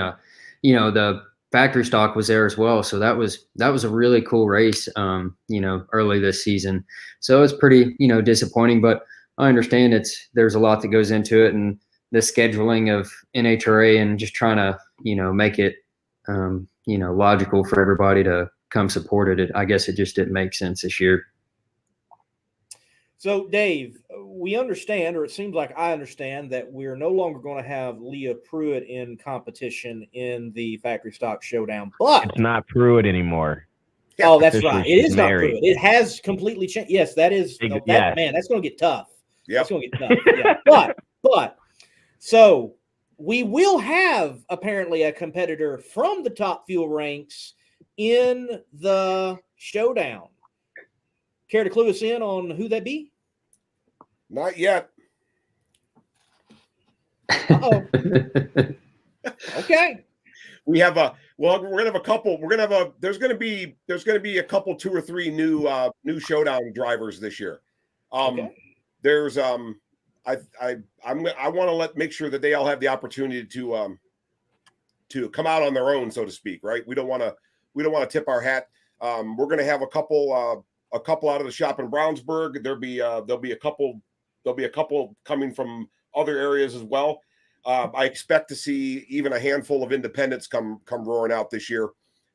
the factory stock was there as well, so that was a really cool race. Early this season, so it's pretty disappointing. But I understand there's a lot that goes into it, and the scheduling of NHRA and just trying to make it logical for everybody to come support it. I guess it just didn't make sense this year. So, Dave, we understand, or it seems like I understand, that we're no longer going to have Leah Pruitt in competition in the factory stock showdown. But it's not Pruitt anymore. Oh, that's right. It is not Pruitt. It has completely changed. Yes, that is. Man, that's going to get tough. Yeah, that's going to get tough. Yeah. But so we will have apparently a competitor from the top fuel ranks in the showdown. Care to clue us in on who that be? Not yet. Uh-oh. Okay. we have a well, we're gonna have a couple. We're gonna have a there's gonna be a couple, 2 or 3 new showdown drivers this year. Okay. There's I want to make sure that they all have the opportunity to come out on their own, so to speak, right? We don't want to tip our hat. We're going to have a couple out of the shop in Brownsburg. There'll be a couple coming from other areas as well. I expect to see even a handful of independents come roaring out this year.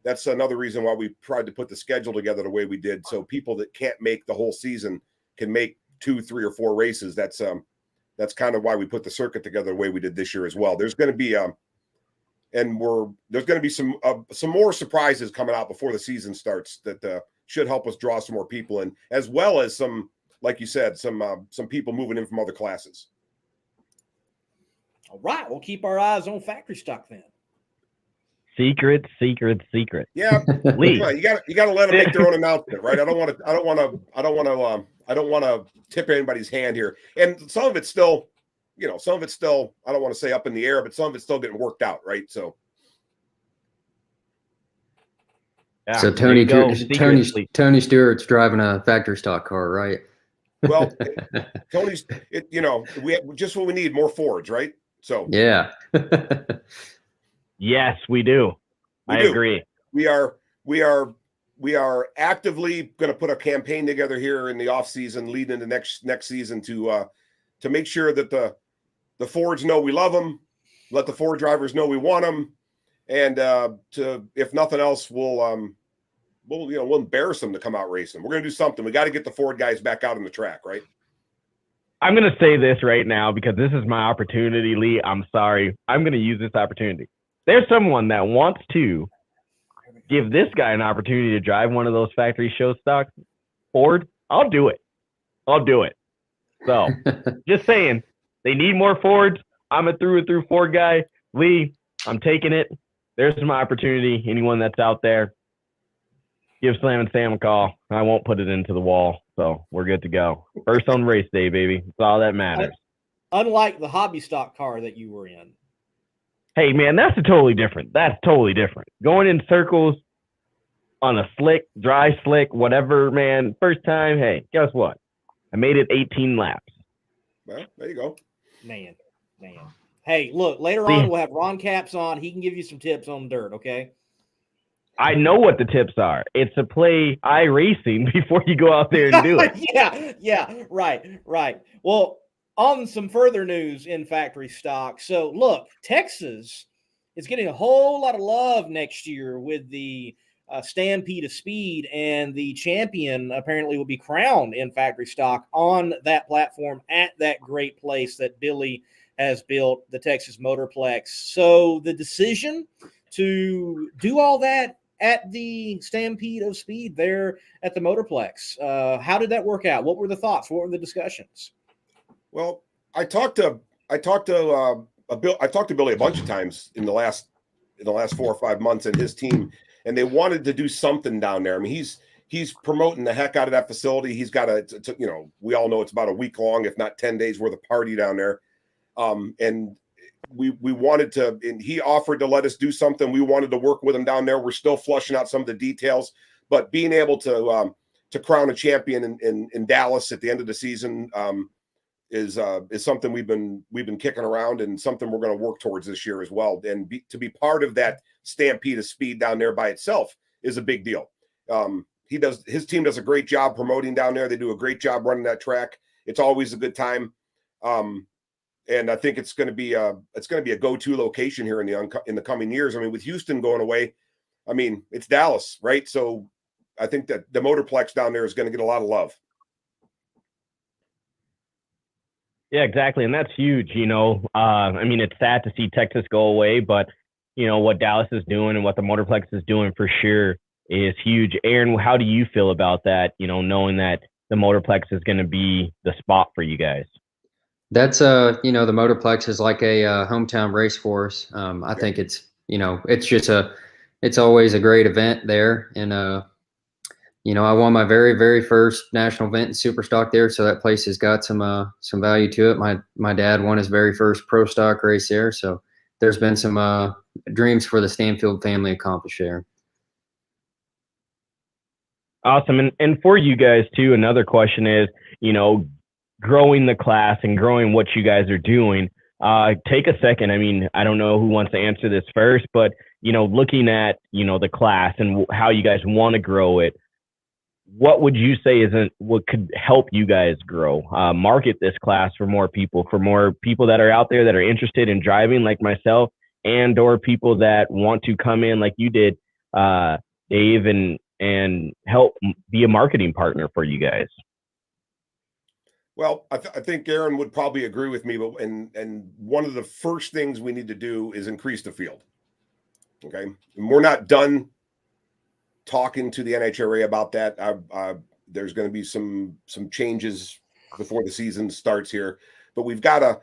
That's another reason why we tried to put the schedule together the way we did, so people that can't make the whole season can make 2, 3, or 4 races. That's kind of why we put the circuit together the way we did this year as well. There's going to be there's going to be some more surprises coming out before the season starts that should help us draw some more people in, as well as some, like you said, some people moving in from other classes. All right, we'll keep our eyes on Factory Stock then. Secret. Yeah, Lee, you got to let them make their own announcement, right? I don't want to tip anybody's hand here, and some of it's still, I don't want to say up in the air, but some of it's still getting worked out, right? So, yeah, So Tony Stewart's driving a factory stock car, right? well, Tony's, we have just what we need, more Fords, right? So Yeah. yes, we do. I agree. We are actively going to put a campaign together here in the off season, leading into next season to make sure that the Fords know we love them, let the Ford drivers know we want them, and if nothing else, we'll embarrass them to come out racing. We're going to do something. We got to get the Ford guys back out on the track, right? I'm going to say this right now because this is my opportunity, Lee. I'm sorry. I'm going to use this opportunity. There's someone that wants to give this guy an opportunity to drive one of those factory show stock Ford. I'll do it. So just saying, they need more Fords. I'm a through and through Ford guy. Lee, I'm taking it. There's my opportunity. Anyone that's out there, give Slam and Sam a call. I won't put it into the wall. So we're good to go. First on race day, baby. That's all that matters. Unlike the hobby stock car that you were in. Hey, man, that's totally different. Going in circles on a slick, dry slick, whatever, man. First time, hey, guess what? I made it 18 laps. Well, there you go. Man. Hey, look, later on we'll have Ron Capps on. He can give you some tips on dirt, okay? I know what the tips are. It's to play iRacing before you go out there and do it. yeah, right. Well, on some further news in factory stock. So, look, Texas is getting a whole lot of love next year with the Stampede of Speed, and the champion apparently will be crowned in factory stock on that platform at that great place that Billy has built, the Texas Motorplex. So the decision to do all that at the Stampede of Speed there at the Motorplex, how did that work out? What were the thoughts? What were the discussions? Well, I talked to Billy a bunch of times in the last 4 or 5 months and his team, and they wanted to do something down there. I mean, he's promoting the heck out of that facility. He's got we all know it's about a week long, if not 10 days worth of party down there. And we wanted to, and he offered to let us do something. We wanted to work with him down there. We're still flushing out some of the details, but being able to crown a champion in Dallas at the end of the season is something we've been kicking around, and something we're going to work towards this year as well. And to be part of that Stampede of Speed down there by itself is a big deal. His team does a great job promoting down there. They do a great job running that track. It's always a good time. And I think it's going to be a go-to location here in the coming years. I mean, with Houston going away, I mean, it's Dallas, right? So I think that the Motorplex down there is going to get a lot of love. Yeah, exactly. And that's huge. I mean, it's sad to see Texas go away, but what Dallas is doing and what the Motorplex is doing for sure is huge. Aaron, how do you feel about that? Knowing that the Motorplex is going to be the spot for you guys. That's the Motorplex is like a hometown race for us. I think it's it's always a great event there, and I won my very, very first national event in Superstock there, so that place has got some value to it. My dad won his very first pro stock race there, so there's been some dreams for the Stanfield family accomplished there. Awesome. And for you guys too, another question is, growing the class and growing what you guys are doing. Take a second. I mean, I don't know who wants to answer this first, but looking at the class and how you guys want to grow it, what would you say what could help you guys grow, market this class for more people that are out there that are interested in driving like myself, and or people that want to come in like you did, Dave, and help be a marketing partner for you guys? Well, I think Aaron would probably agree with me, but and one of the first things we need to do is increase the field. Okay, and we're not done talking to the NHRA about that. There's going to be some changes before the season starts here, but we've got to.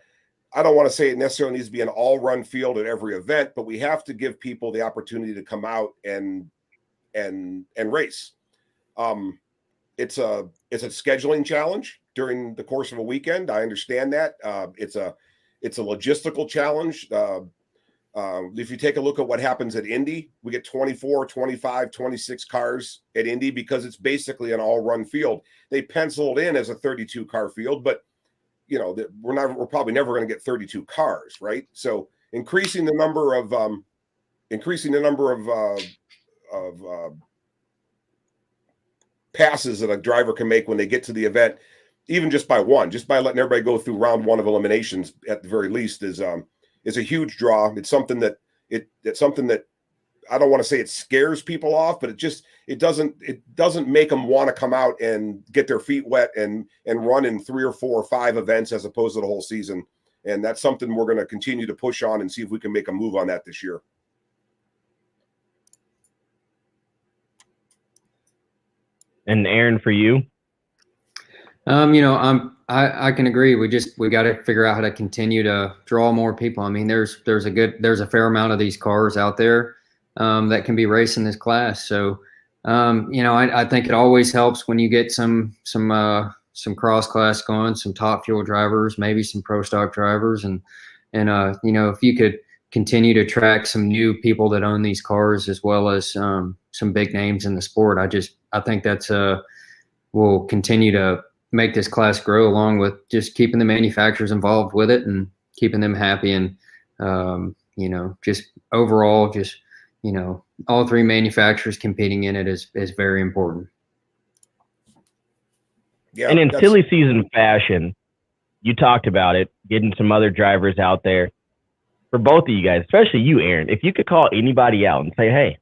I don't want to say it necessarily needs to be an all-run field at every event, but we have to give people the opportunity to come out and race. It's a scheduling challenge during the course of a weekend. I understand that. It's a logistical challenge. If you take a look at what happens at Indy, we get 24, 25, 26 cars at Indy because it's basically an all-run field. They pencil it in as a 32 car field, but we're probably never going to get 32 cars, right? So increasing the number of passes that a driver can make when they get to the event, even just by letting everybody go through round one of eliminations at the very least, is a huge draw. It's something that I don't want to say it scares people off, but it doesn't make them want to come out and get their feet wet and run in 3 or 4 or 5 events as opposed to the whole season. And that's something we're going to continue to push on and see if we can make a move on that this year. And Aaron, for you? I can agree. We got to figure out how to continue to draw more people. I mean, there's a fair amount of these cars out there that can be racing this class. So, I think it always helps when you get some cross class going, some top fuel drivers, maybe some pro stock drivers, and if you could continue to track some new people that own these cars as well as some big names in the sport. I think that's will continue to make this class grow, along with just keeping the manufacturers involved with it and keeping them happy. And, just overall, all 3 manufacturers competing in it is very important. Yeah. And in silly season fashion, you talked about it, getting some other drivers out there. For both of you guys, especially you, Aaron, if you could call anybody out and say, hey,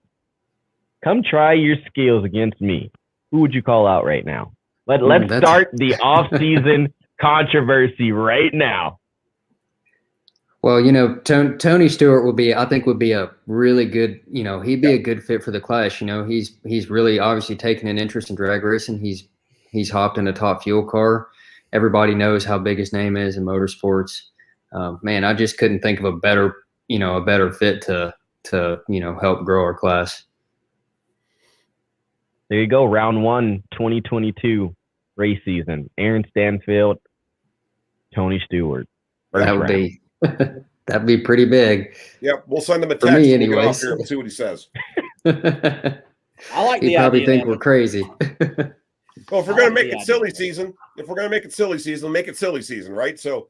come try your skills against me, who would you call out right now? Let's start the off-season controversy right now. Well, Tony Stewart would be a really good, he'd be a good fit for the class. He's really obviously taken an interest in drag racing. He's hopped in a top fuel car. Everybody knows how big his name is in motorsports. Man, I just couldn't think of a better fit to help grow our class. There you go. Round 1, 2022 race season. Aaron Stanfield, Tony Stewart. That'd be pretty big. Yep, we'll send him a text. For me, anyways. Here and see what he says. I like He'd probably think we're crazy. Well, if we're going to make it silly season, make it silly season, right? So,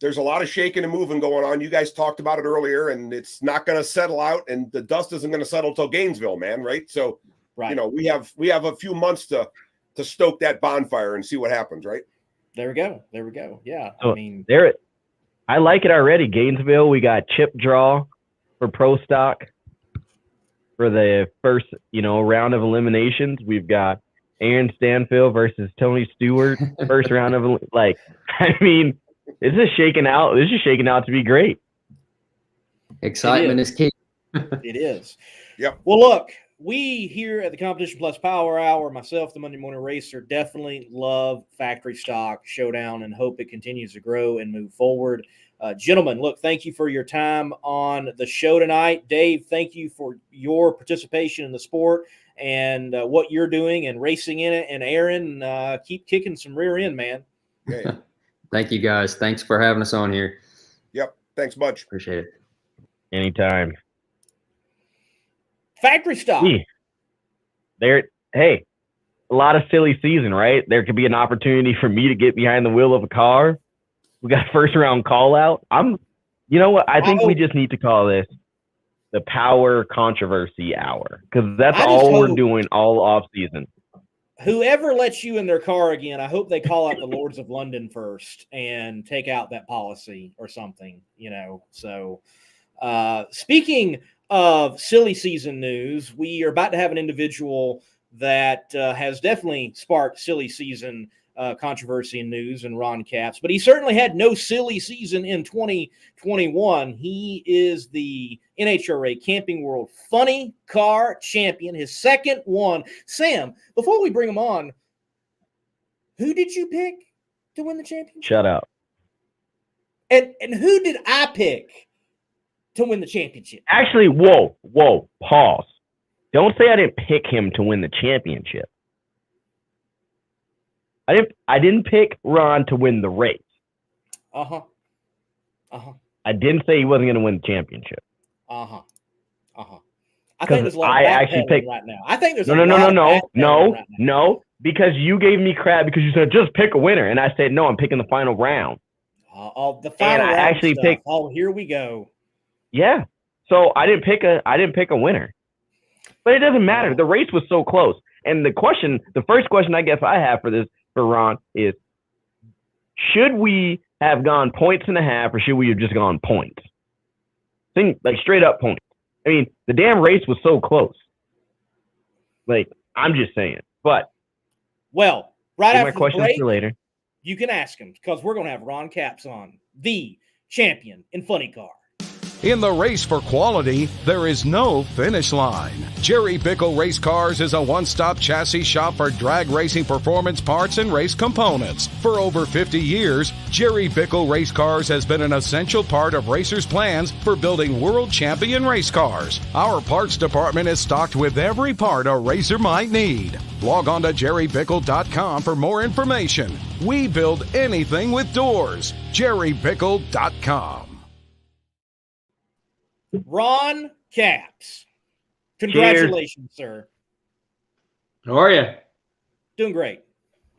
there's a lot of shaking and moving going on. You guys talked about it earlier, and it's not going to settle out, and the dust isn't going to settle till Gainesville, man, right? So, right. We have a few months to stoke that bonfire and see what happens, right? There we go. Yeah, so I like it already. Gainesville, we got chip draw for pro stock for the first, round of eliminations. We've got Aaron Stanfield versus Tony Stewart, first round of this is shaking out. This is shaking out to be great. Excitement is key. It is. Yep. Well, look, we here at the Competition Plus Power Hour, myself, the Monday Morning Racer, definitely love Factory Stock Showdown and hope it continues to grow and move forward. Gentlemen, look, thank you for your time on the show tonight. Dave, thank you for your participation in the sport and what you're doing and racing in it. And Aaron, keep kicking some rear end, man. Yeah. Thank you, guys. Thanks for having us on here. Yep. Thanks much. Appreciate it. Anytime. Factory stop. Hey, a lot of silly season, right? There could be an opportunity for me to get behind the wheel of a car. We got first round call out. You know what? I think we just need to call this the power controversy hour, because that's all we're doing all off season. Whoever lets you in their car again, I hope they call out the Lords of London first and take out that policy or something, So speaking of silly season news, we are about to have an individual that has definitely sparked silly season controversy and news, and Ron Capps, but he certainly had no silly season in 2021. He is the NHRA Camping World Funny Car Champion, his second one. Sam, before we bring him on, who did you pick to win the championship? Shut up. And who did I pick to win the championship? Actually, whoa, pause. Don't say I didn't pick him to win the championship. I didn't pick Ron to win the race. I didn't say he wasn't going to win the championship. I think there's a lot of backpedaling right now. I think there's no, because you gave me crap because you said just pick a winner, and I said no, I'm picking the final round. The final round. I actually picked. Oh, here we go. Yeah, so I didn't pick a winner, but it doesn't matter. The race was so close, and the first question I guess I have for Ron is, should we have gone 1.5 points, or should we have just gone points? Think like straight up points. I mean, the damn race was so close. Like, I'm just saying. But right after the break, for later, you can ask him, because we're going to have Ron Capps on, the champion in funny car. In the race for quality, there is no finish line. Jerry Bickle Race Cars is a one-stop chassis shop for drag racing performance parts and race components. For over 50 years, Jerry Bickle Race Cars has been an essential part of racers' plans for building world champion race cars. Our parts department is stocked with every part a racer might need. Log on to jerrybickle.com for more information. We build anything with doors. jerrybickle.com. Ron Capps. Congratulations, sir. How are you? Doing great.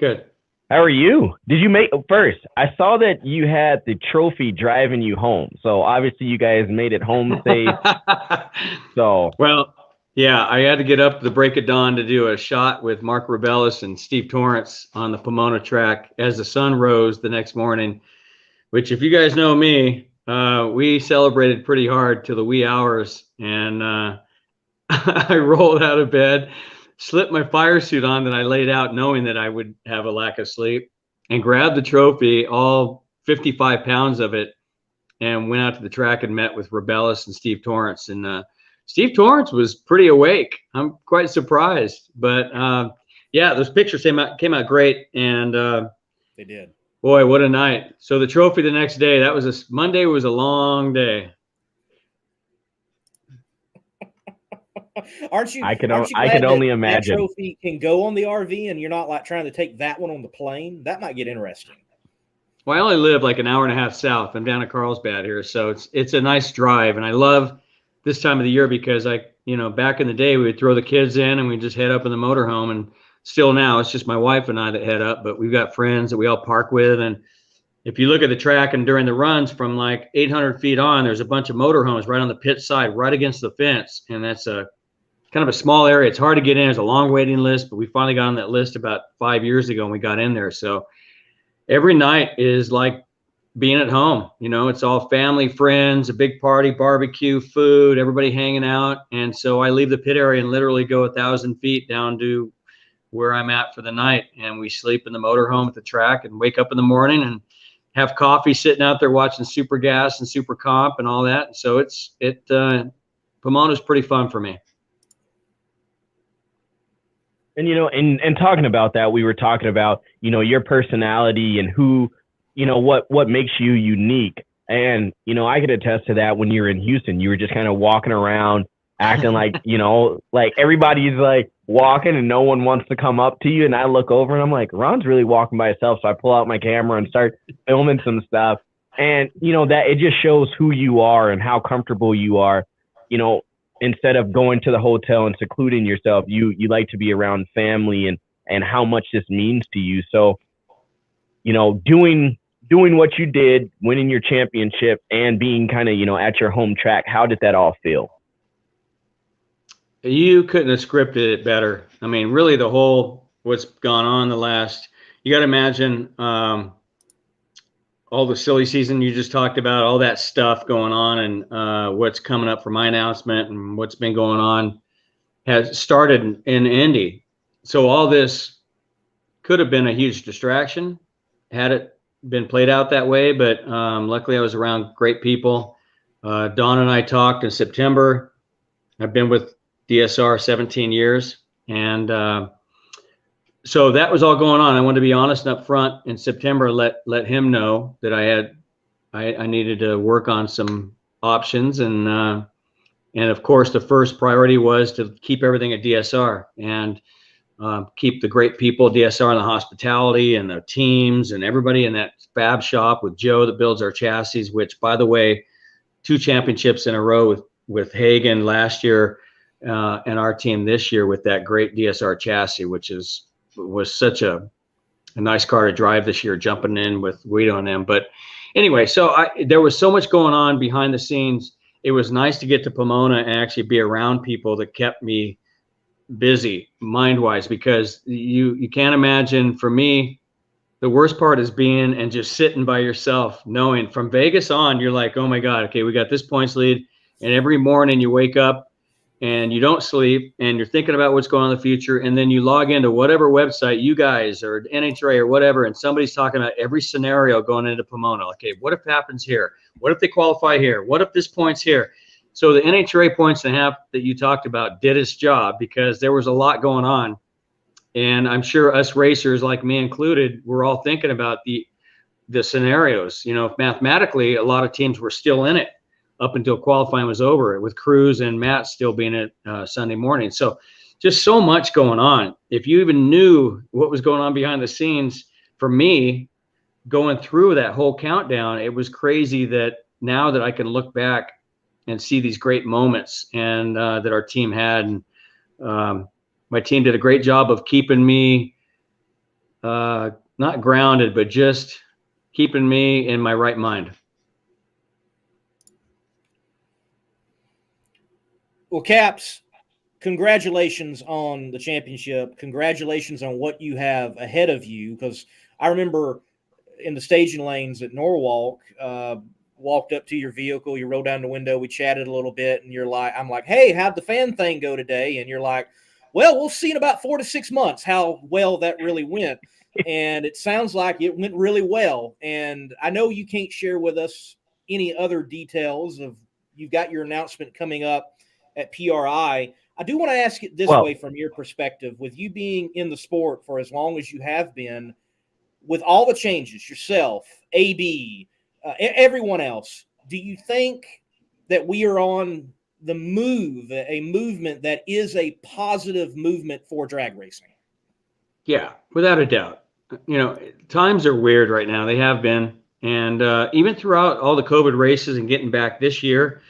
Good. How are you? Did you make first? I saw that you had the trophy driving you home. So obviously you guys made it home safe. Well, yeah, I had to get up the break of dawn to do a shot with Mark Rebellis and Steve Torrance on the Pomona track as the sun rose the next morning, which, if you guys know me, we celebrated pretty hard till the wee hours, and I rolled out of bed, slipped my fire suit on that I laid out knowing that I would have a lack of sleep, and grabbed the trophy, all 55 pounds of it, and went out to the track and met with Rebellis and Steve Torrance. And Steve Torrance was pretty awake. I'm quite surprised, but yeah, those pictures came out great, and they did. Boy, what a night. So the trophy the next day, Monday was a long day. Aren't you? I can only imagine. That trophy can go on the RV, and you're not like trying to take that one on the plane. That might get interesting. Well, I only live like an hour and a half south. I'm down at Carlsbad here, so it's a nice drive, and I love this time of the year because back in the day we would throw the kids in and we'd just head up in the motorhome, and still now it's just my wife and I that head up, but we've got friends that we all park with. And if you look at the track and during the runs from like 800 feet on, there's a bunch of motorhomes right on the pit side, right against the fence. And that's a kind of a small area. It's hard to get in. There's a long waiting list, but we finally got on that list about 5 years ago and we got in there. So every night is like being at home. It's all family, friends, a big party, barbecue, food, everybody hanging out. And so I leave the pit area and literally go 1,000 feet down to where I'm at for the night, and we sleep in the motorhome at the track and wake up in the morning and have coffee sitting out there watching Super Gas and Super Comp and all that. So Pomona's pretty fun for me. And and talking about that, we were talking about your personality and who what makes you unique. And I could attest to that. When you were in Houston, you were just kind of walking around acting like like everybody's like walking and no one wants to come up to you, and I look over and I'm like, Ron's really walking by himself. So I pull out my camera and start filming some stuff, And, that it just shows who you are and how comfortable you are. Instead of going to the hotel and secluding yourself, you like to be around family and how much this means to you. So, doing what you did, winning your championship and being kind of, at your home track, how did that all feel? You couldn't have scripted it better. I mean, really what's gone on you got to imagine, all the silly season you just talked about, all that stuff going on, and what's coming up for my announcement and what's been going on has started in Indy. So all this could have been a huge distraction had it been played out that way. But luckily I was around great people. Don and I talked in September. I've been with DSR 17 years. And so that was all going on. I wanted to be honest and upfront in September, let him know that I needed to work on some options. And of course, the first priority was to keep everything at DSR and keep the great people at DSR and the hospitality and the teams and everybody in that fab shop with Joe that builds our chassis, which, by the way, 2 championships in a row with Hagen last year and our team this year with that great DSR chassis, which was such a nice car to drive this year, jumping in with Guido and them. But anyway, so there was so much going on behind the scenes. It was nice to get to Pomona and actually be around people that kept me busy mind-wise, because you can't imagine, for me, the worst part is being and just sitting by yourself, knowing from Vegas on, you're like, oh my God, okay, we got this points lead. And every morning you wake up and you don't sleep and you're thinking about what's going on in the future. And then you log into whatever website, you guys or NHRA or whatever, and somebody's talking about every scenario going into Pomona. Okay, what if happens here? What if they qualify here? What if this point's here? So the NHRA points and a half that you talked about did its job, because there was a lot going on. And I'm sure us racers, like me included, were all thinking about the scenarios. Mathematically, a lot of teams were still in it up until qualifying was over, with Cruz and Matt still being at Sunday morning. So just so much going on. If you even knew what was going on behind the scenes, for me, going through that whole countdown, it was crazy that now that I can look back and see these great moments and that our team had. And my team did a great job of keeping me not grounded, but just keeping me in my right mind. Well, Caps, congratulations on the championship. Congratulations on what you have ahead of you, because I remember in the staging lanes at Norwalk, walked up to your vehicle, you rolled down the window, we chatted a little bit, and I'm like, hey, how'd the fan thing go today? And you're like, well, we'll see in about 4 to 6 months how well that really went. And it sounds like it went really well. And I know you can't share with us any other details of, you've got your announcement coming up at PRI. I do want to ask it this way, from your perspective, with you being in the sport for as long as you have been, with all the changes, yourself, AB, everyone else, do you think that we are on the move, a movement that is a positive movement for drag racing? Yeah, without a doubt. Times are weird right now. They have been. And even throughout all the COVID races and getting back this year,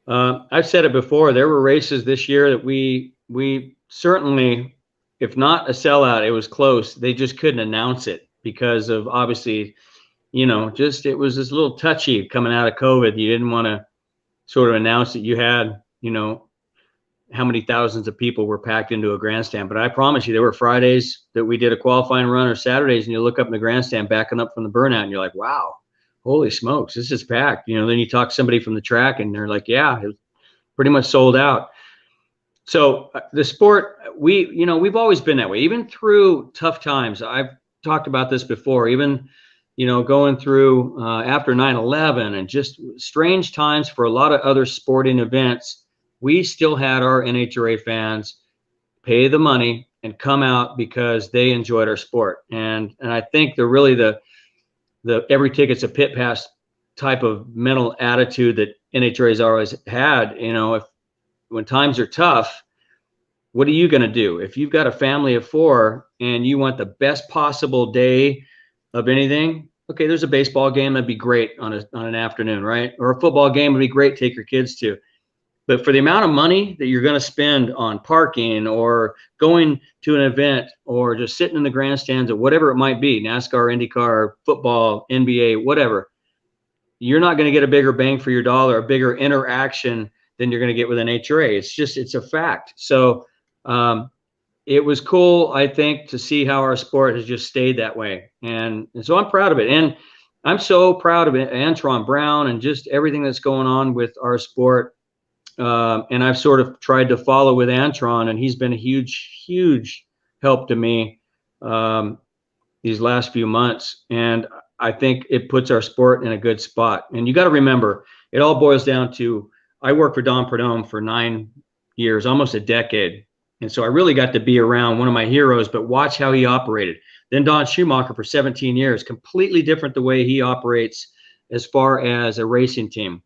I've said it before, there were races this year that we certainly, if not a sellout, it was close. They just couldn't announce it because of, obviously, it was this little touchy coming out of COVID. You didn't want to sort of announce that you had, how many thousands of people were packed into a grandstand. But I promise you, there were Fridays that we did a qualifying run, or Saturdays, and you look up in the grandstand backing up from the burnout and you're like, wow, holy smokes, this is packed. Then you talk to somebody from the track and they're like, yeah, it was pretty much sold out. So the sport, we've always been that way, even through tough times. I've talked about this before, even going through after 9/11 and just strange times for a lot of other sporting events, we still had our NHRA fans pay the money and come out because they enjoyed our sport. And I think they're really the every ticket's a pit pass type of mental attitude that NHRA has always had. When times are tough, what are you going to do? If you've got a family of 4 and you want the best possible day of anything, Okay, there's a baseball game that'd be great on an afternoon, right? Or a football game would be great to take your kids to. But for the amount of money that you're going to spend on parking or going to an event or just sitting in the grandstands or whatever it might be, NASCAR, IndyCar, football, NBA, whatever, you're not going to get a bigger bang for your dollar, a bigger interaction than you're going to get with an NHRA. It's a fact. So it was cool, I think, to see how our sport has just stayed that way. And so I'm proud of it. And I'm so proud of Antron Brown and just everything that's going on with our sport. And I've sort of tried to follow with Antron, and he's been a huge, huge help to me these last few months. And I think it puts our sport in a good spot. And you got to remember, it all boils down to, I worked for Don Perdome for 9 years, almost a decade. And so I really got to be around one of my heroes, but watch how he operated. Then Don Schumacher for 17 years, completely different the way he operates as far as a racing team.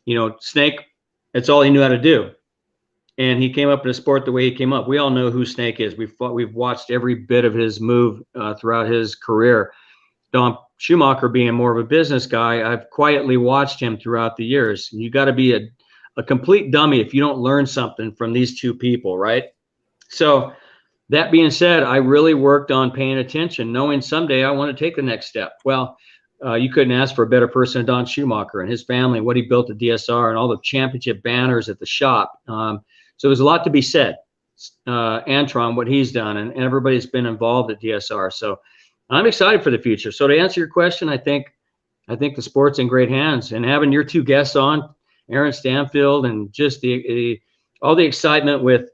You know, Snake, that's all he knew how to do. And he came up in a sport the way he came up. We all know who Snake is. We've watched every bit of his move throughout his career. Don Schumacher being more of a business guy, I've quietly watched him throughout the years. You got to be a complete dummy if you don't learn something from these two people, right? So that being said, I really worked on paying attention, knowing someday I want to take the next step. Well, you couldn't ask for a better person than Don Schumacher and his family, what he built at DSR and all the championship banners at the shop. So there's a lot to be said. Antron, what he's done, and everybody's been involved at DSR. So I'm excited for the future. So to answer your question, I think the sport's in great hands. And having your two guests on, Aaron Stanfield, and just all the excitement with,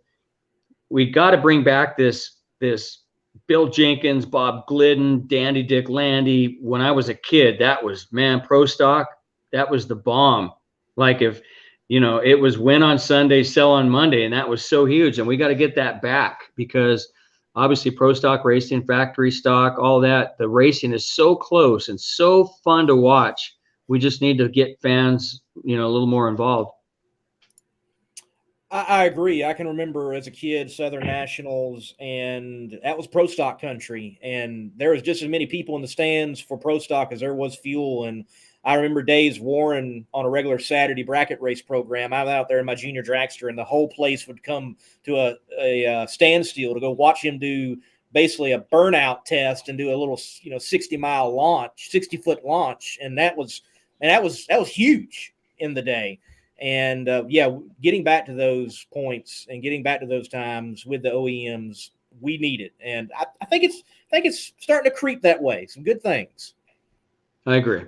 we got to bring back this Bill Jenkins, Bob Glidden, Dandy Dick Landy. When I was a kid, that was, man, Pro Stock, that was the bomb. Like, if, you know, it was win on Sunday, sell on Monday, and that was so huge. And we got to get that back, because obviously Pro Stock racing, factory stock, all that, the racing is so close and so fun to watch. We just need to get fans, you know, a little more involved. I agree. I can remember as a kid, Southern Nationals, and that was Pro Stock country. And there was just as many people in the stands for Pro Stock as there was fuel. And I remember days Warren on a regular Saturday bracket race program. I was out there in my junior dragster, and the whole place would come to a standstill to go watch him do basically a burnout test and do a little, 60-mile launch, 60-foot launch. And that was huge in the day. And getting back to those points and getting back to those times with the OEMs, we need it. And I think it's starting to creep that way. Some good things. I agree.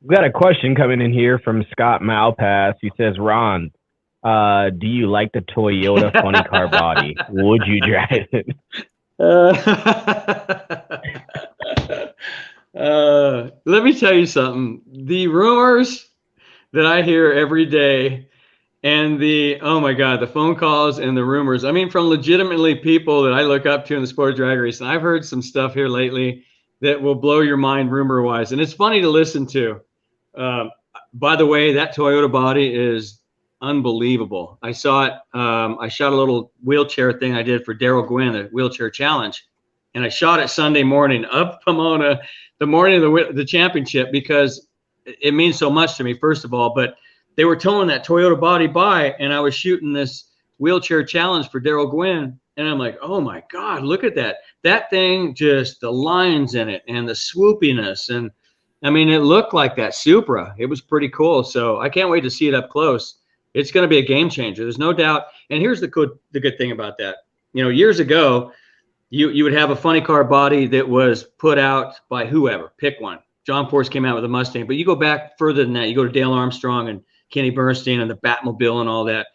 We've got a question coming in here from Scott Malpass. He says, Ron, do you like the Toyota funny car body? Would you drive it? Let me tell you something. The rumors that I hear every day, and oh my God, the phone calls and the rumors, I mean, from legitimately people that I look up to in the sport of drag racing. I've heard some stuff here lately that will blow your mind rumor wise. And it's funny to listen to. By the way, that Toyota body is unbelievable. I saw it. I shot a little wheelchair thing I did for Daryl Gwynn, the wheelchair challenge. And I shot it Sunday morning up Pomona, the morning of the championship, because it means so much to me, first of all. But they were towing that Toyota body by, and I was shooting this wheelchair challenge for Daryl Gwynn. And I'm like, oh my God, look at that. That thing, just the lines in it and the swoopiness. And I mean, it looked like that Supra. It was pretty cool. So I can't wait to see it up close. It's going to be a game changer. There's no doubt. And here's the good thing about that. You know, years ago, you would have a funny car body that was put out by whoever. Pick one. John Force came out with a Mustang. But you go back further than that. You go to Dale Armstrong and Kenny Bernstein and the Batmobile and all that.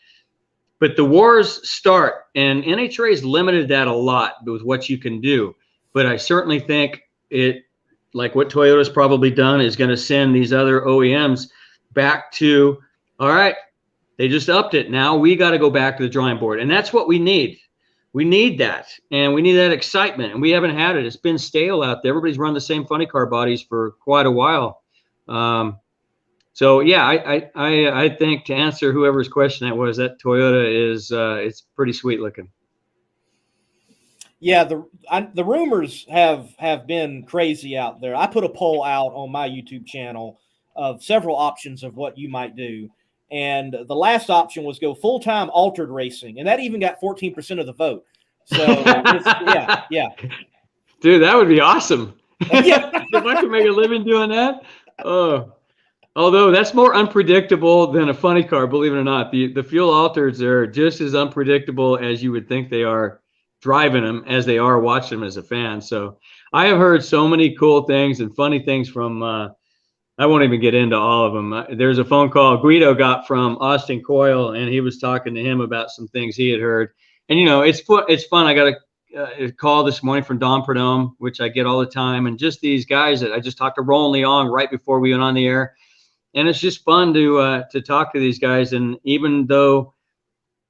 But the wars start, and NHRA has limited that a lot with what you can do. But I certainly think it, like what Toyota's probably done, is going to send these other OEMs back to, all right, they just upped it. Now we got to go back to the drawing board. And that's what we need. We need that. And we need that excitement. And we haven't had it. It's been stale out there. Everybody's run the same funny car bodies for quite a while. So yeah, I think, to answer whoever's question that was, that Toyota is it's pretty sweet looking. Yeah, the rumors have been crazy out there. I put a poll out on my YouTube channel of several options of what you might do, and the last option was go full-time altered racing, and that even got 14% of the vote. So yeah. Dude, that would be awesome. Yeah. If I could make a living doing that. Oh, although that's more unpredictable than a funny car, believe it or not. The fuel alters are just as unpredictable as you would think they are driving them as they are watching them as a fan. So I have heard so many cool things and funny things from, I won't even get into all of them. There's a phone call Guido got from Austin Coyle, and he was talking to him about some things he had heard. And, it's fun. I got a call this morning from Don Perdome, which I get all the time. And just these guys that I just talked to Roland Leong right before we went on the air. And it's just fun to talk to these guys. And even though,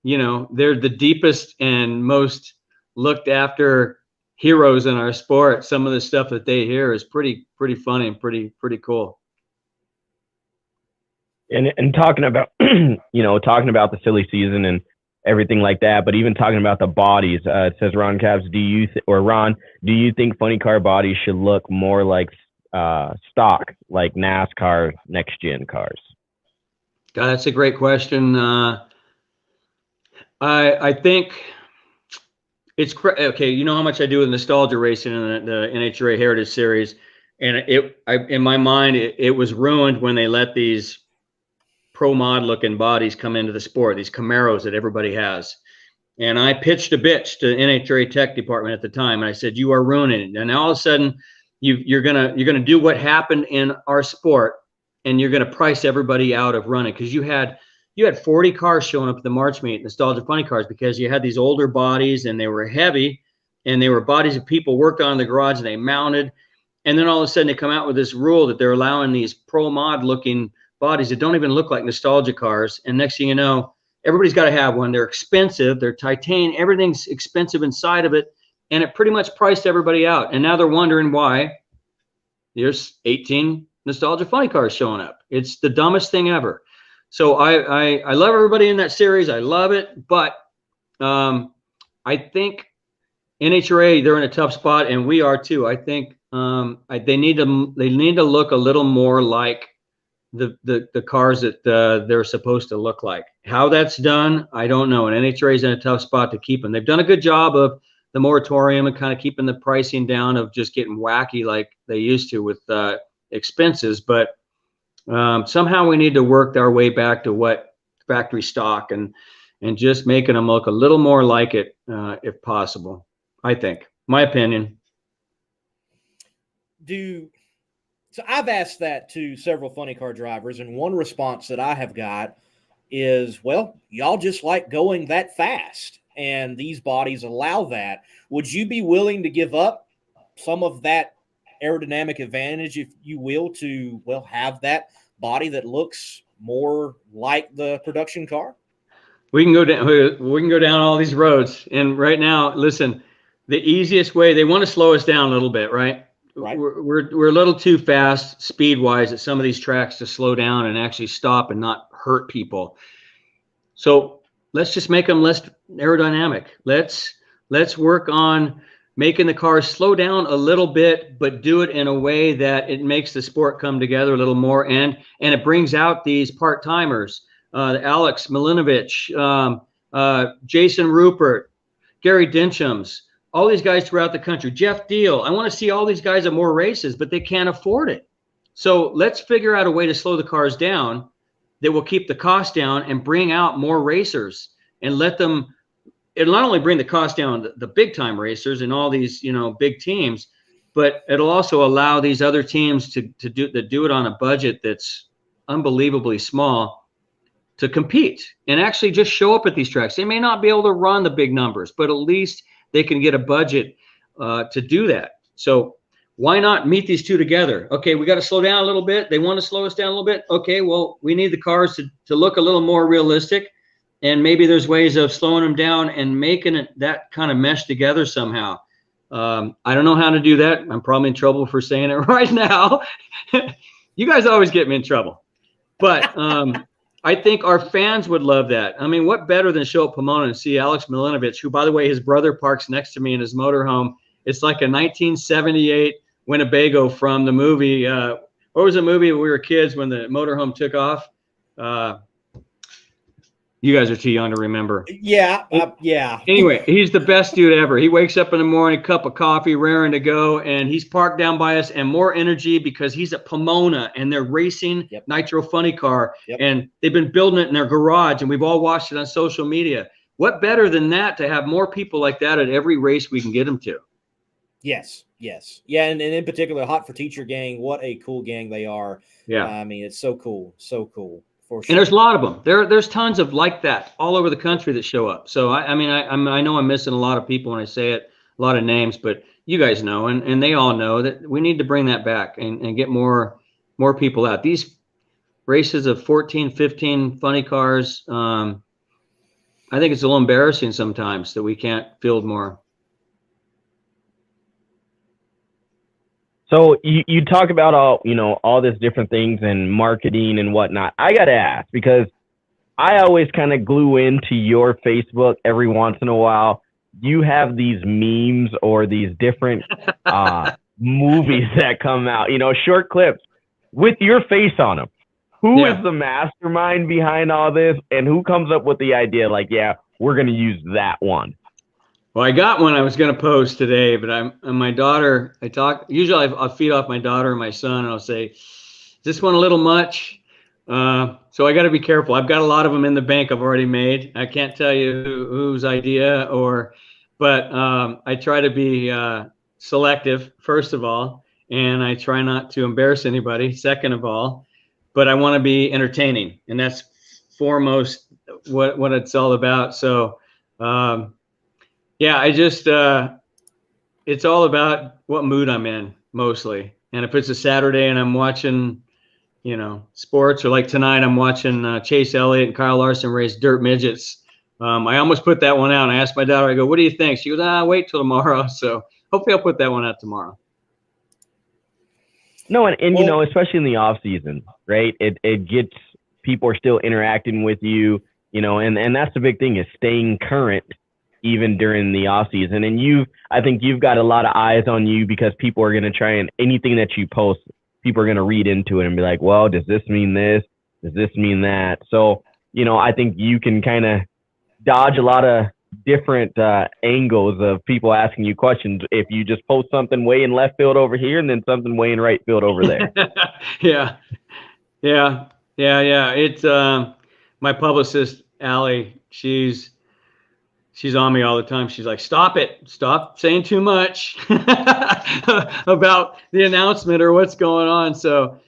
they're the deepest and most looked after heroes in our sport, some of the stuff that they hear is pretty funny and pretty cool. And talking about, talking about the silly season and everything like that, but even talking about the bodies, it says Ron Cabs, do you think funny car bodies should look more like stock, like NASCAR next gen cars? God, that's a great question. I think it's okay. You know how much I do with nostalgia racing in the NHRA Heritage Series, and in my mind, it was ruined when they let these pro mod looking bodies come into the sport, these Camaros that everybody has. And I pitched a bitch to NHRA Tech Department at the time, and I said, "You are ruining it." And all of a sudden, you're gonna do what happened in our sport, and you're gonna price everybody out of running, because you had 40 cars showing up at the March meet, nostalgia funny cars, because you had these older bodies and they were heavy, and they were bodies that people worked on in the garage and they mounted. And then all of a sudden they come out with this rule that they're allowing these pro mod looking bodies that don't even look like nostalgia cars. And next thing you know, everybody's got to have one. They're expensive. They're titanium. Everything's expensive inside of it. And it pretty much priced everybody out. And now they're wondering why there's 18 nostalgia funny cars showing up. It's the dumbest thing ever. So I love everybody in that series. I love it. But I think NHRA, they're in a tough spot, and we are too. I think they need to look a little more like the cars that they're supposed to look like. How that's done, I don't know. And NHRA is in a tough spot to keep them. They've done a good job of the moratorium and kind of keeping the pricing down of just getting wacky like they used to with expenses. But somehow we need to work our way back to what factory stock and just making them look a little more like it if possible. I think, my opinion. So I've asked that to several funny car drivers, and one response that I have got is, well, y'all just like going that fast, and these bodies allow that. Would you be willing to give up some of that aerodynamic advantage, if you will, to, well, have that body that looks more like the production car? We can go down all these roads, and right now, listen, the easiest way, they want to slow us down a little bit, right? Right. We're a little too fast speed wise at some of these tracks to slow down and actually stop and not hurt people. So let's just make them less aerodynamic. Let's work on making the cars slow down a little bit, but do it in a way that it makes the sport come together a little more, and it brings out these part-timers, Alex Milinovich, Jason Rupert, Gary Dinchams, all these guys throughout the country, Jeff Deal. I want to see all these guys at more races, but they can't afford it. So let's figure out a way to slow the cars down that will keep the cost down and bring out more racers, and let them, it'll not only bring the cost down, the big time racers and all these, big teams, but it'll also allow these other teams to do it on a budget that's unbelievably small to compete and actually just show up at these tracks. They may not be able to run the big numbers, but at least they can get a budget to do that. So why not meet these two together? Okay, we got to slow down a little bit. They want to slow us down a little bit. Okay, well, we need the cars to look a little more realistic. And maybe there's ways of slowing them down and making it that kind of mesh together somehow. I don't know how to do that. I'm probably in trouble for saying it right now. You guys always get me in trouble. But I think our fans would love that. I mean, what better than show up Pomona and see Alex Milinovich, who, by the way, his brother parks next to me in his motorhome. It's like a 1978 Winnebago from the movie. What was the movie when we were kids when the motorhome took off? You guys are too young to remember. Yeah. Yeah. Anyway, he's the best dude ever. He wakes up in the morning, cup of coffee, raring to go, and he's parked down by us and more energy because he's at Pomona and they're racing Nitro Funny Car. And they've been building it in their garage and we've all watched it on social media. What better than that to have more people like that at every race we can get them to? Yes. Yeah, and in particular, Hot for Teacher gang, what a cool gang they are. Yeah. I mean, it's so cool. So cool. For sure. And there's a lot of them. There's tons of like that all over the country that show up. So I know I'm missing a lot of people when I say it, a lot of names, but you guys know, and they all know that we need to bring that back and get more people out. These races of 14, 15 funny cars, I think it's a little embarrassing sometimes that we can't field more. So you talk about all this different things and marketing and whatnot. I got to ask, because I always kind of glue into your Facebook every once in a while. You have these memes or these different movies that come out, short clips with your face on them. Who is the mastermind behind all this, and who comes up with the idea like, yeah, we're going to use that one? Well, I got one I was going to post today, but my daughter, usually I'll feed off my daughter and my son, and I'll say, is this one a little much? So I got to be careful. I've got a lot of them in the bank I've already made. I can't tell you whose idea but I try to be selective, first of all, and I try not to embarrass anybody, second of all, but I want to be entertaining, and that's foremost what it's all about. So, yeah, I just, it's all about what mood I'm in mostly. And if it's a Saturday and I'm watching, sports, or like tonight, I'm watching Chase Elliott and Kyle Larson race dirt midgets. I almost put that one out. I asked my daughter, I go, what do you think? She goes, wait till tomorrow. So hopefully I'll put that one out tomorrow. No, and especially in the off season, right? It gets, people are still interacting with you, and that's the big thing, is staying current even during the off season. And I think you've got a lot of eyes on you, because people are going to try, and anything that you post, people are going to read into it and be like, well, does this mean this? Does this mean that? So, I think you can kind of dodge a lot of different angles of people asking you questions if you just post something way in left field over here and then something way in right field over there. Yeah. It's my publicist, Allie, she's on me all the time. She's like, stop saying too much about the announcement or what's going on. So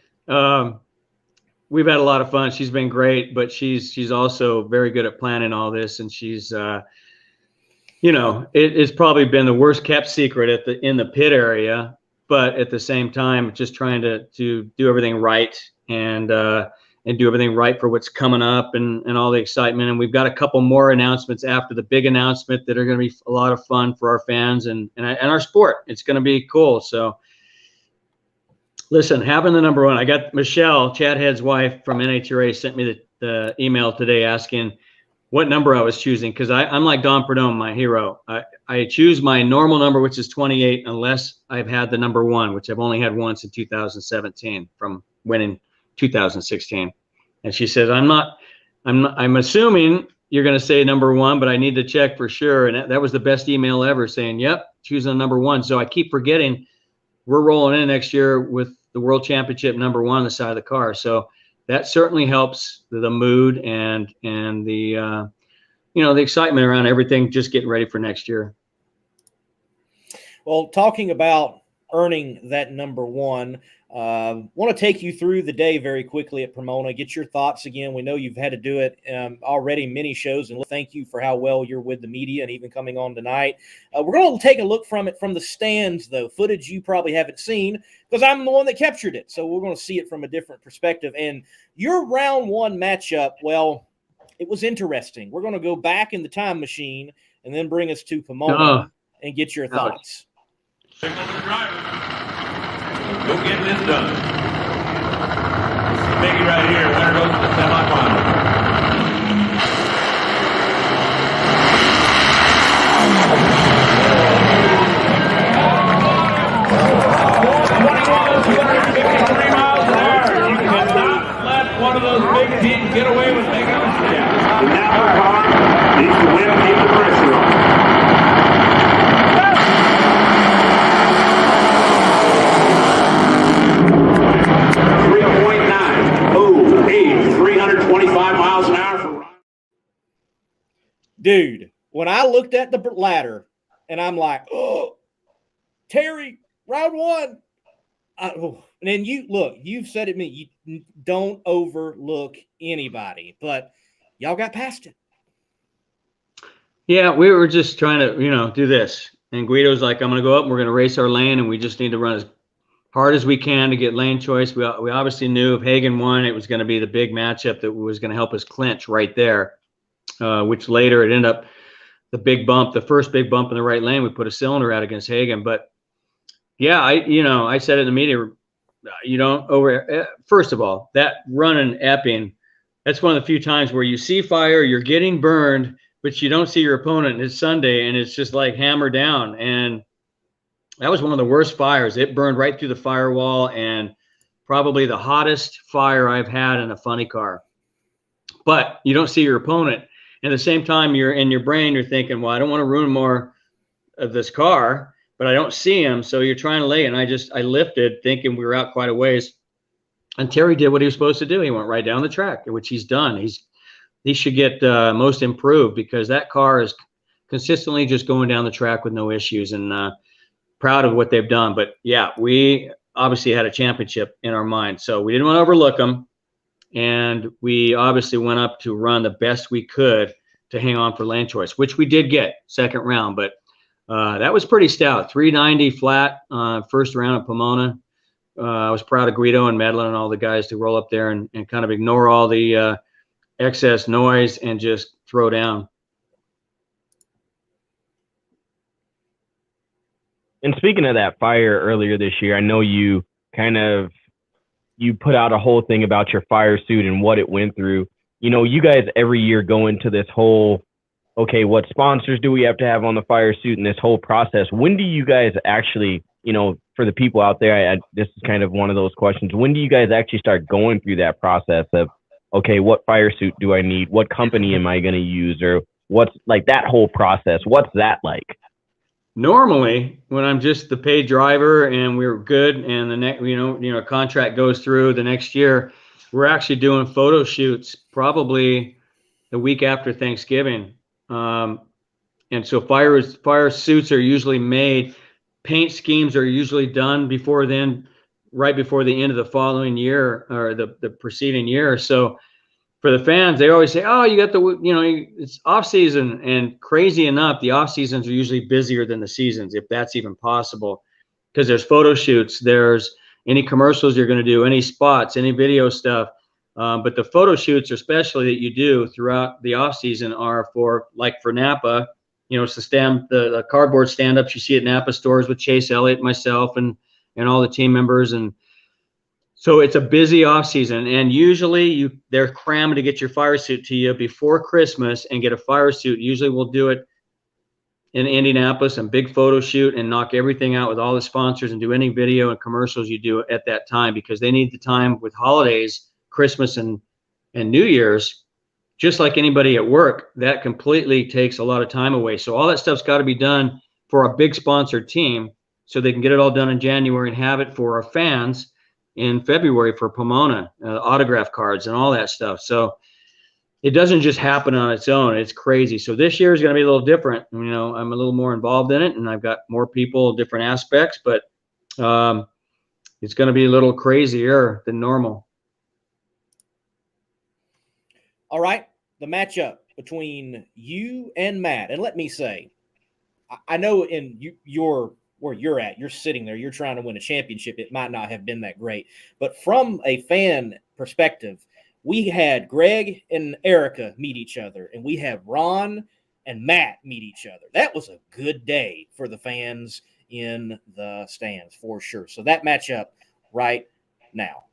we've had a lot of fun. She's been great, but she's also very good at planning all this. And she's, it's probably been the worst kept secret in the pit area, but at the same time, just trying to do everything right and do everything right for what's coming up and all the excitement. And we've got a couple more announcements after the big announcement that are going to be a lot of fun for our fans and our sport. It's going to be cool. So listen, having the number one, I got Michelle, Chad Head's wife from NHRA, sent me the email today asking what number I was choosing. Cause I'm like Don Perdome, my hero. I choose my normal number, which is 28, unless I've had the number one, which I've only had once in 2017 from winning 2016. And she says, I'm assuming you're going to say number one, but I need to check for sure. And that was the best email ever, saying, yep, choosing number one. So I keep forgetting we're rolling in next year with the World Championship number one on the side of the car. So that certainly helps the mood and the, the excitement around everything, just getting ready for next year. Well, talking about earning that number one, want to take you through the day very quickly at Pomona, get your thoughts again. We know you've had to do it already many shows, and thank you for how well you're with the media and even coming on tonight. We're going to take a look from the stands, though, footage you probably haven't seen because I'm the one that captured it. So we're going to see it from a different perspective. And your round one matchup, well, it was interesting. We're going to go back in the time machine and then bring us to Pomona and get your thoughts. Signal the driver. Go get this done. biggie right here. Winner goes to the semifinals. One of those big teams get away with making a mistake. The NAPA car needs to win and keep the pressure on. .9. 325 miles an hour for Ryan. Dude, when I looked at the ladder and I'm like, oh, Terry, round one. And then you've said it to me, you don't overlook anybody, but y'all got past it. Yeah, we were just trying to, do this. And Guido's like, I'm going to go up and we're going to race our lane, and we just need to run as hard as we can to get lane choice. We obviously knew if Hagan won, it was going to be the big matchup that was going to help us clinch right there, which later it ended up the first big bump in the right lane. We put a cylinder out against Hagan, but yeah, I said it in the media, first of all, that run in Epping, that's one of the few times where you see fire, you're getting burned, but you don't see your opponent. It's Sunday, and it's just like hammer down. And that was one of the worst fires. It burned right through the firewall, and probably the hottest fire I've had in a funny car. But you don't see your opponent. And at the same time, you're in your brain, you're thinking, well, I don't want to ruin more of this car, but I don't see him. So you're trying to lay, and I lifted thinking we were out quite a ways. And Terry did what he was supposed to do. He went right down the track, which he's done. He should get most improved, because that car is consistently just going down the track with no issues, and proud of what they've done. But yeah, we obviously had a championship in our mind, so we didn't want to overlook them. And we obviously went up to run the best we could to hang on for lane choice, which we did get second round. But that was pretty stout, 390 flat first round at Pomona. I was proud of Guido and Medlin and all the guys to roll up there and kind of ignore all the excess noise and just throw down. And speaking of that fire earlier this year, I know you put out a whole thing about your fire suit and what it went through. You guys every year go into this whole, okay, what sponsors do we have to have on the fire suit and this whole process? When do you guys actually, for the people out there, this is kind of one of those questions. When do you guys actually start going through that process of, okay, what fire suit do I need? What company am I going to use? Or what's like that whole process? What's that like? Normally, when I'm just the paid driver and we're good, and the next, a contract goes through the next year, we're actually doing photo shoots probably the week after Thanksgiving. And so fire suits are usually made. Paint schemes are usually done before then, right before the end of the following year or the preceding year. So for the fans, they always say, oh, you got it's off season. And crazy enough, the off seasons are usually busier than the seasons, if that's even possible, because there's photo shoots, there's any commercials you're going to do, any spots, any video stuff. But the photo shoots, especially that you do throughout the off season, are for Napa. It's the cardboard stand-ups you see at Napa stores with Chase Elliott, myself, and all the team members. And so it's a busy off season, and usually they're cramming to get your fire suit to you before Christmas and get a fire suit. Usually we'll do it in Indianapolis and big photo shoot and knock everything out with all the sponsors and do any video and commercials you do at that time, because they need the time with holidays, Christmas and New Year's. Just like anybody at work, that completely takes a lot of time away. So all that stuff's got to be done for a big sponsored team, so they can get it all done in January and have it for our fans in February for Pomona, autograph cards and all that stuff. So it doesn't just happen on its own. It's crazy. So this year is going to be a little different. I'm a little more involved in it, and I've got more people, different aspects, but it's going to be a little crazier than normal. All right, the matchup between you and Matt. And let me say, I know where you're at, you're sitting there, you're trying to win a championship. It might not have been that great. But from a fan perspective, we had Greg and Erica meet each other, and we had Ron and Matt meet each other. That was a good day for the fans in the stands, for sure. So that matchup right now.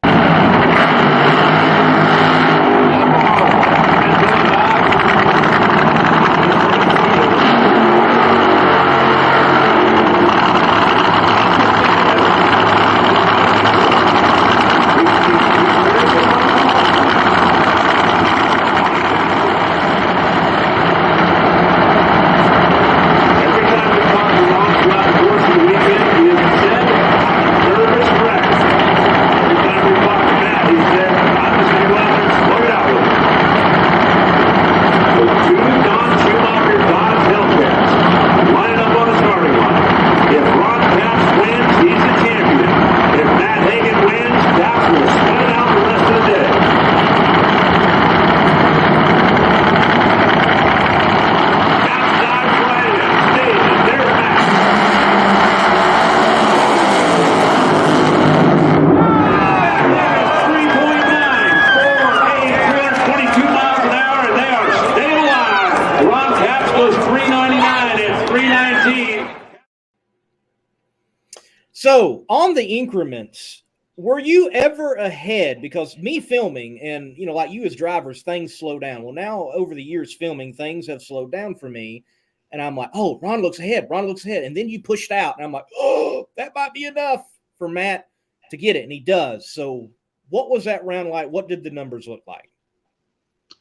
So on the increments, were you ever ahead? Because me filming and, you know, like you as drivers, things slow down. Well, now over the years filming, things have slowed down for me. And I'm like, oh, Ron looks ahead. Ron looks ahead. And then you pushed out. And I'm like, oh, that might be enough for Matt to get it. And he does. So what was that round like? What did the numbers look like?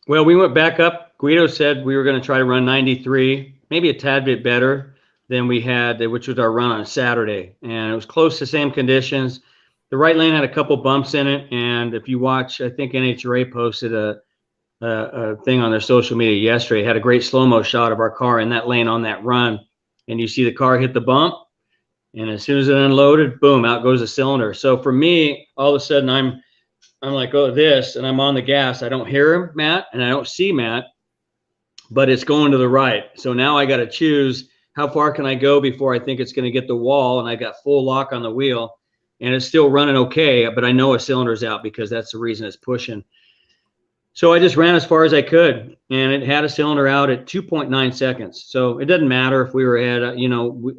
Well, we went back up. Guido said we were going to try to run 93, maybe a tad bit better than we had, which was our run on Saturday. And it was close to same conditions. The right lane had a couple bumps in it. And if you watch, I think NHRA posted a thing on their social media yesterday. It had a great slow-mo shot of our car in that lane on that run. And you see the car hit the bump. And as soon as it unloaded, boom, out goes the cylinder. So for me, all of a sudden I'm like, oh, this, and I'm on the gas. I don't hear him, Matt, and I don't see Matt, but it's going to the right. So now I got to choose how far can I go before I think it's going to get the wall, and I got full lock on the wheel, and it's still running okay, but I know a cylinder's out because that's the reason it's pushing. So I just ran as far as I could, and it had a cylinder out at 2.9 seconds. So it doesn't matter if we were ahead. You know,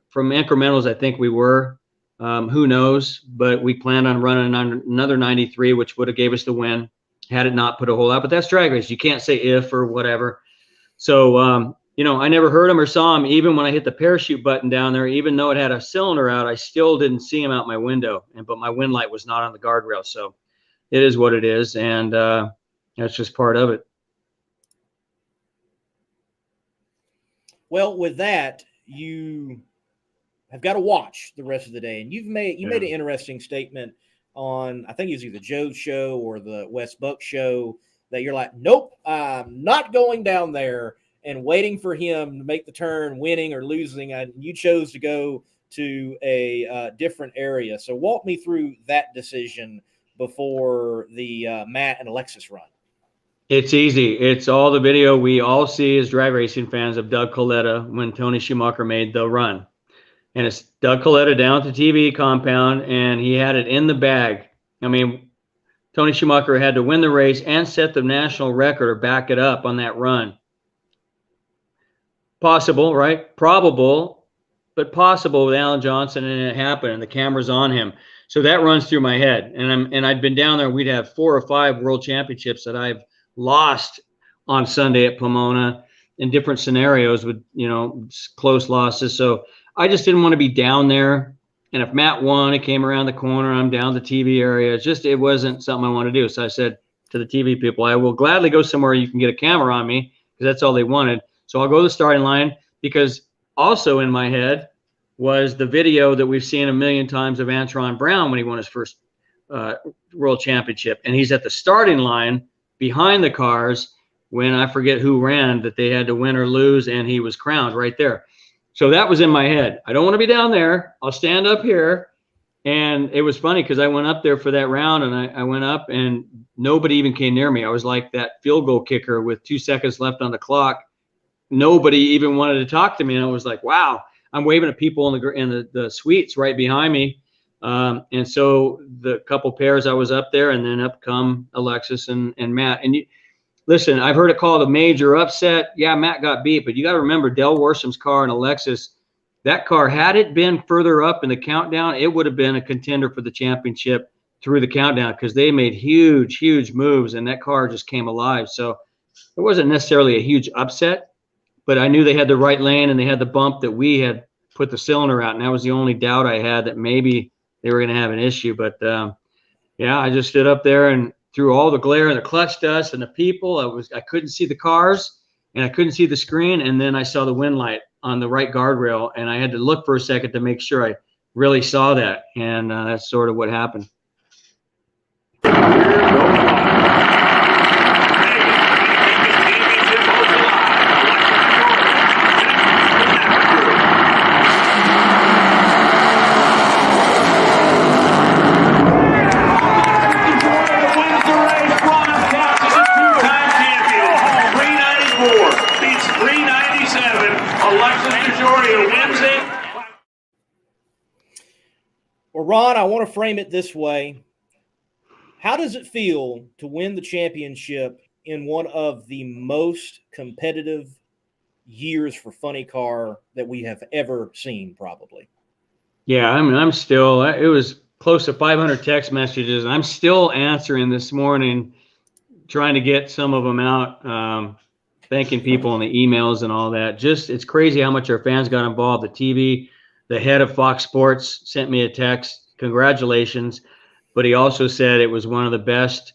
from incrementals, I think we were. Who knows? But we planned on running another 93, which would have gave us the win had it not put a hole out. But that's drag race. You can't say if or whatever. So, you know, I never heard him or saw him. Even when I hit the parachute button down there, even though it had a cylinder out, I still didn't see him out my window. But my wind light was not on the guardrail. So it is what it is. And that's just part of it. Well, with that, you have got to watch the rest of the day. And you made an interesting statement on, I think it was either Joe's show or the Wes Buck show, that you're like, nope, I'm not going down there and waiting for him to make the turn, winning or losing. And you chose to go to a different area. So walk me through that decision before the Matt and Alexis run. It's easy. It's all the video we all see as drag racing fans of Doug Coletta when Tony Schumacher made the run. And it's Doug Coletta down at the TV compound, and he had it in the bag. I mean, Tony Schumacher had to win the race and set the national record or back it up on that run. Possible, right? Probable, but possible with Alan Johnson, and it happened, and the camera's on him. So that runs through my head. And I'd been down there. We'd have 4 or 5 world championships that I've lost on Sunday at Pomona in different scenarios with, you know, close losses. So I just didn't want to be down there. And if Matt won, it came around the corner, I'm down the TV area. It wasn't something I wanted to do. So I said to the TV people, I will gladly go somewhere you can get a camera on me, because that's all they wanted. So I'll go to the starting line, because also in my head was the video that we've seen a million times of Antron Brown when he won his first world championship. And he's at the starting line behind the cars when I forget who ran, that they had to win or lose, and he was crowned right there. So that was in my head. I don't want to be down there. I'll stand up here. And it was funny because I went up there for that round, and I went up and nobody even came near me. I was like that field goal kicker with 2 seconds left on the clock. Nobody even wanted to talk to me. And I was like, wow, I'm waving at people in the suites right behind me. And so the couple pairs I was up there, and then up come Alexis and Matt. And listen, I've heard it called a major upset. Yeah, Matt got beat, but you got to remember Del Worsham's car and Alexis, that car, had it been further up in the countdown, it would have been a contender for the championship through the countdown because they made huge moves and that car just came alive. So it wasn't necessarily a huge upset, but I knew they had the right lane and they had the bump that we had put the cylinder out. And that was the only doubt I had that maybe they were going to have an issue. But yeah, I just stood up there and through all the glare and the clutch dust and the people, I couldn't see the cars and I couldn't see the screen. And then I saw the wind light on the right guardrail and I had to look for a second to make sure I really saw that. And that's sort of what happened. Well, Ron, I want to frame it this way. How does it feel to win the championship in one of the most competitive years for funny car that we have ever seen, probably? Yeah, I'm still, it was close to 500 text messages. I'm still answering this morning, trying to get some of them out, thanking people in the emails and all that. Just, it's crazy how much our fans got involved. The TV, the head of Fox Sports sent me a text, congratulations. But he also said it was one of the best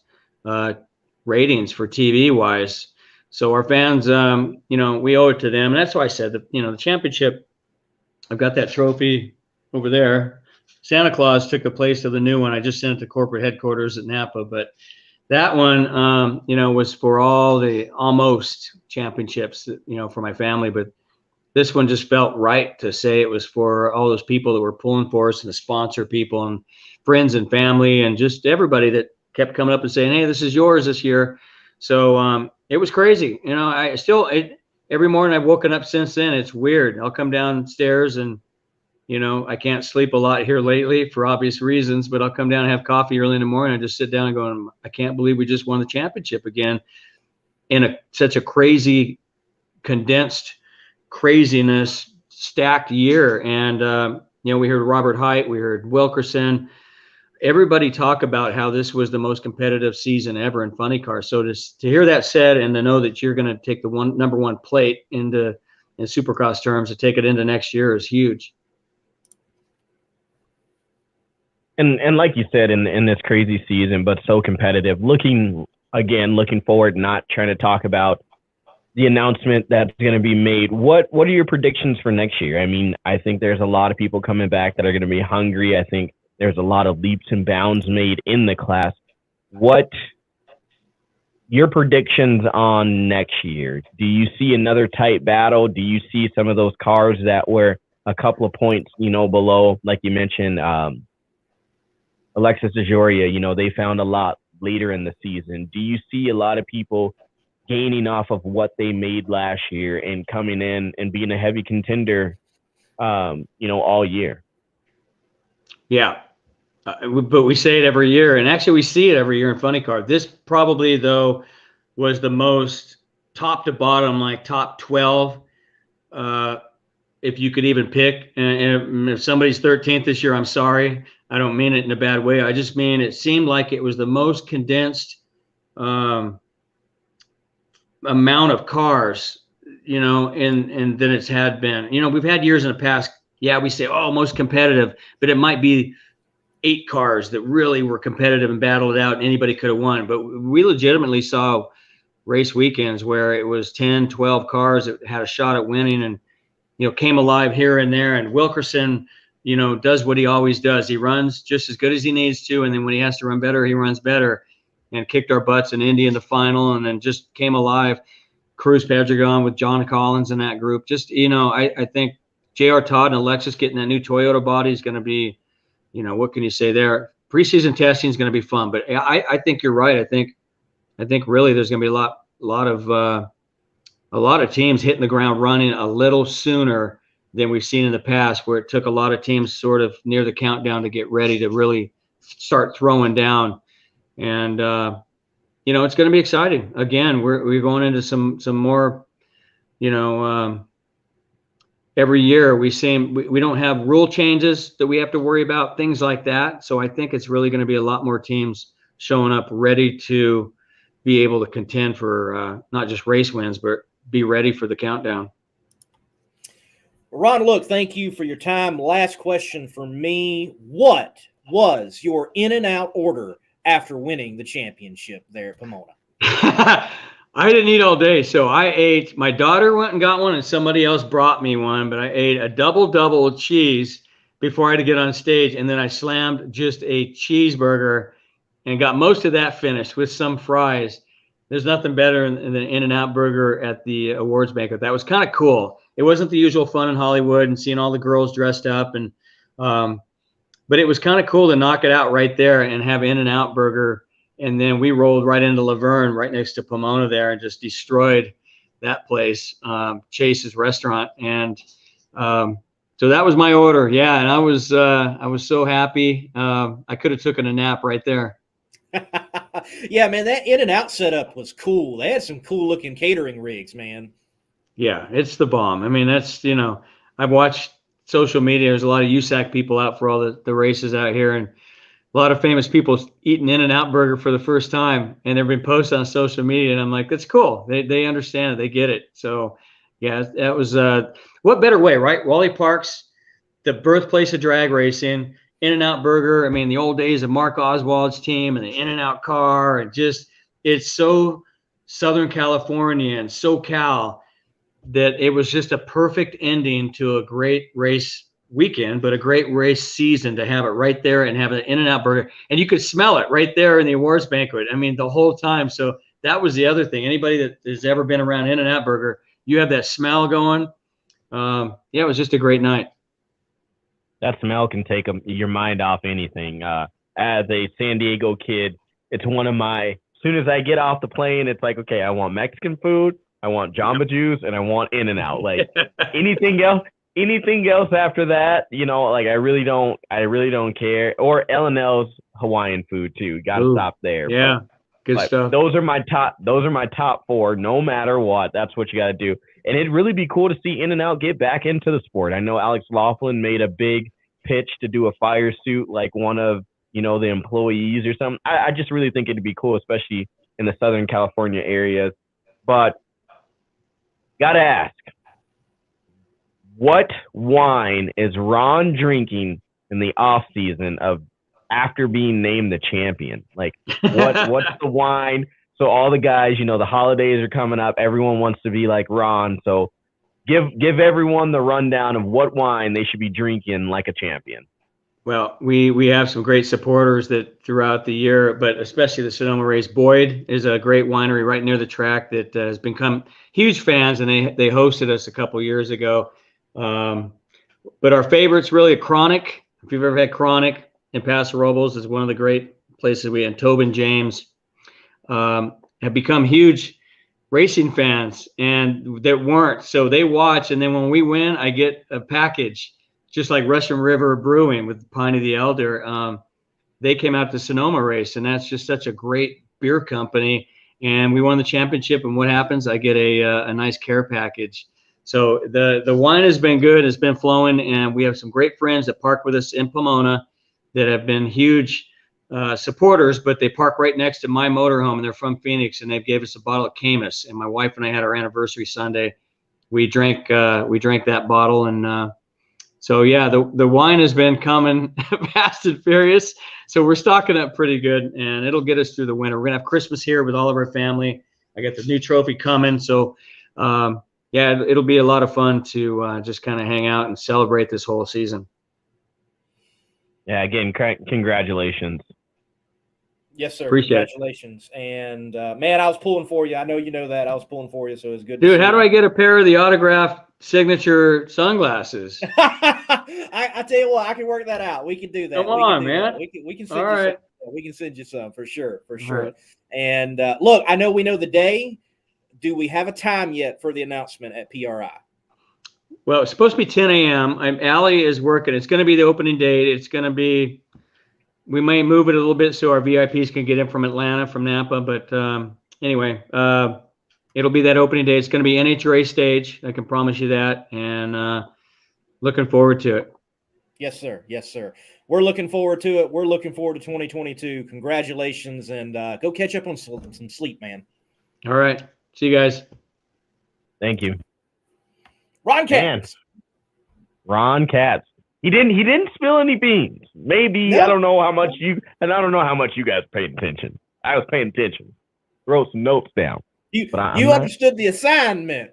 ratings for TV wise. So our fans, you know, we owe it to them. And that's why I said that, you know, the championship, I've got that trophy over there. Santa Claus took the place of the new one. I just sent it to corporate headquarters at Napa. But that one, you know, was for all the almost championships, you know, for my family. But this one just felt right to say it was for all those people that were pulling for us and the sponsor people and friends and family and just everybody that kept coming up and saying, hey, this is yours this year. So it was crazy. You know, I still, every morning I've woken up since then. It's weird. I'll come downstairs and, you know, I can't sleep a lot here lately for obvious reasons, but I'll come down and have coffee early in the morning and just sit down and go, I can't believe we just won the championship again in such a crazy, condensed craziness, stacked year. And, you know, we heard Robert Hite, we heard Wilkerson, everybody talk about how this was the most competitive season ever in funny cars. So to hear that said and to know that you're going to take the number one plate in Supercross terms to take it into next year is huge. And like you said, in this crazy season, but so competitive, looking forward, not trying to talk about the announcement that's going to be made. What are your predictions for next year? I mean, I think there's a lot of people coming back that are going to be hungry. I think there's a lot of leaps and bounds made in the class. What your predictions on next year? Do you see another tight battle? Do you see some of those cars that were a couple of points, you know, below, like you mentioned, Alexis DeJoria, you know, they found a lot later in the season. Do you see a lot of people gaining off of what they made last year and coming in and being a heavy contender, you know, all year? Yeah. But we say it every year, and actually we see it every year in funny car. This probably, though, was the most top to bottom, like top 12, if you could even pick. And if somebody's 13th this year, I'm sorry. I don't mean it in a bad way. I just mean it seemed like it was the most condensed amount of cars, you know, and than it's had been. You know, we've had years in the past, yeah, we say, oh, most competitive, but it might be 8 cars that really were competitive and battled it out and anybody could have won. But we legitimately saw race weekends where it was 10, 12 cars that had a shot at winning and, you know, came alive here and there. And Wilkerson, you know, does what he always does. He runs just as good as he needs to. And then when he has to run better, he runs better, and kicked our butts in Indy in the final and then just came alive. Cruz Pedregon with John Collins in that group. Just, you know, I think J.R. Todd and Alexis getting that new Toyota body is going to be, you know, what can you say there? Preseason testing is going to be fun, but I think you're right. I think really there's going to be a lot of teams hitting the ground running a little sooner than we've seen in the past, where it took a lot of teams sort of near the countdown to get ready to really start throwing down. And you know, it's going to be exciting. Again, we're going into some more, you know, every year we don't have rule changes that we have to worry about, things like that. So I think it's really going to be a lot more teams showing up ready to be able to contend for not just race wins, but be ready for the countdown. Ron, look, thank you for your time. Last question for me. What was your in and out order after winning the championship there at Pomona? I didn't eat all day, so I ate. My daughter went and got one, and somebody else brought me one, but I ate a double with cheese before I had to get on stage, and then I slammed just a cheeseburger and got most of that finished with some fries. There's nothing better than an In-N-Out burger at the awards banquet. That was kind of cool. It wasn't the usual fun in Hollywood and seeing all the girls dressed up, and but it was kind of cool to knock it out right there and have In-N-Out burger. And then we rolled right into Laverne, right next to Pomona there, and just destroyed that place, Chase's restaurant. And so that was my order. Yeah, and I was so happy. I could have taken a nap right there. Yeah, man, that In-N-Out setup was cool. They had some cool looking catering rigs, man. Yeah, it's the bomb. I mean, that's, I've watched social media. There's a lot of USAC people out for all the races out here, and a lot of famous people eating In-N-Out burger for the first time, and they've been posted on social media. And I'm like, that's cool. They understand it. They get it. So yeah, that was what better way, right? Wally Park's the birthplace of drag racing. In-N-Out burger. I mean, the old days of Mark Oswald's team and the In-N-Out car, and just, it's so Southern California and SoCal that it was just a perfect ending to a great race weekend, but a great race season to have it right there and have an In-N-Out burger. And you could smell it right there in the awards banquet. I mean, the whole time. So that was the other thing. Anybody that has ever been around In-N-Out burger, you have that smell going. Yeah, it was just a great night. That smell can take your mind off anything. As a San Diego kid, it's one of my, as soon as I get off the plane, it's like, okay, I want Mexican food, I want Jamba Juice, and I want In-N-Out. Like anything else after that, like I really don't care. Or L&L's Hawaiian food too. Got to stop there. Yeah, good stuff. Those are my top four, no matter what. That's what you got to do. And it'd really be cool to see In-N-Out get back into the sport. I know Alex Laughlin made a big pitch to do a fire suit like one of, the employees or something. I just really think it'd be cool, especially in the Southern California areas. But got to ask, what wine is Ron drinking in the off season of after being named the champion? Like what's the wine? So all the guys, the holidays are coming up. Everyone wants to be like Ron. So give everyone the rundown of what wine they should be drinking like a champion. Well, we have some great supporters that throughout the year, but especially the Sonoma race. Boyd is a great winery right near the track that has become huge fans, and they hosted us a couple years ago. But our favorite's really a Chronic. If you've ever had Chronic in Paso Robles, is one of the great places and Tobin James have become huge racing fans, and that weren't. So they watch, and then when we win, I get a package, just like Russian River Brewing with Piney the Elder. They came out to Sonoma race, and that's just such a great beer company. And we won the championship, and what happens? I get a nice care package. So the wine has been good, it's been flowing, and we have some great friends that park with us in Pomona that have been huge supporters, but they park right next to my motorhome, and they're from Phoenix, and they gave us a bottle of Camus. And my wife and I had our anniversary Sunday. We drank that bottle, and so yeah, the wine has been coming fast and furious. So we're stocking up pretty good, and it'll get us through the winter. We're gonna have Christmas here with all of our family. I got the new trophy coming, so yeah, it'll be a lot of fun to just kind of hang out and celebrate this whole season. Yeah, again, congratulations. Yes, sir. Appreciate Congratulations. And man, I was pulling for you. I know you know that. I was pulling for you, so it's good. Dude, how do I get a pair of the autographed signature sunglasses? I tell you what, I can work that out. We can do that. Come on, man. We can send All you right. some. We can send you some for sure. Right. And look, I know we know the day. Do we have a time yet for the announcement at PRI? Well, it's supposed to be 10 a.m. Allie is working. It's going to be the opening date. It's going to be, we may move it a little bit so our VIPs can get in from Atlanta, from Napa. But anyway, it'll be that opening day. It's going to be NHRA stage. I can promise you that. And Looking forward to it. Yes, sir. Yes, sir. We're looking forward to it. We're looking forward to 2022. Congratulations, and go catch up on some sleep, man. All right. See you guys. Thank you. Ron Man. Katz. Ron Katz. He didn't spill any beans. Maybe No. I don't know how much you guys paid attention. I was paying attention. Wrote some notes down. You But you understood the assignment.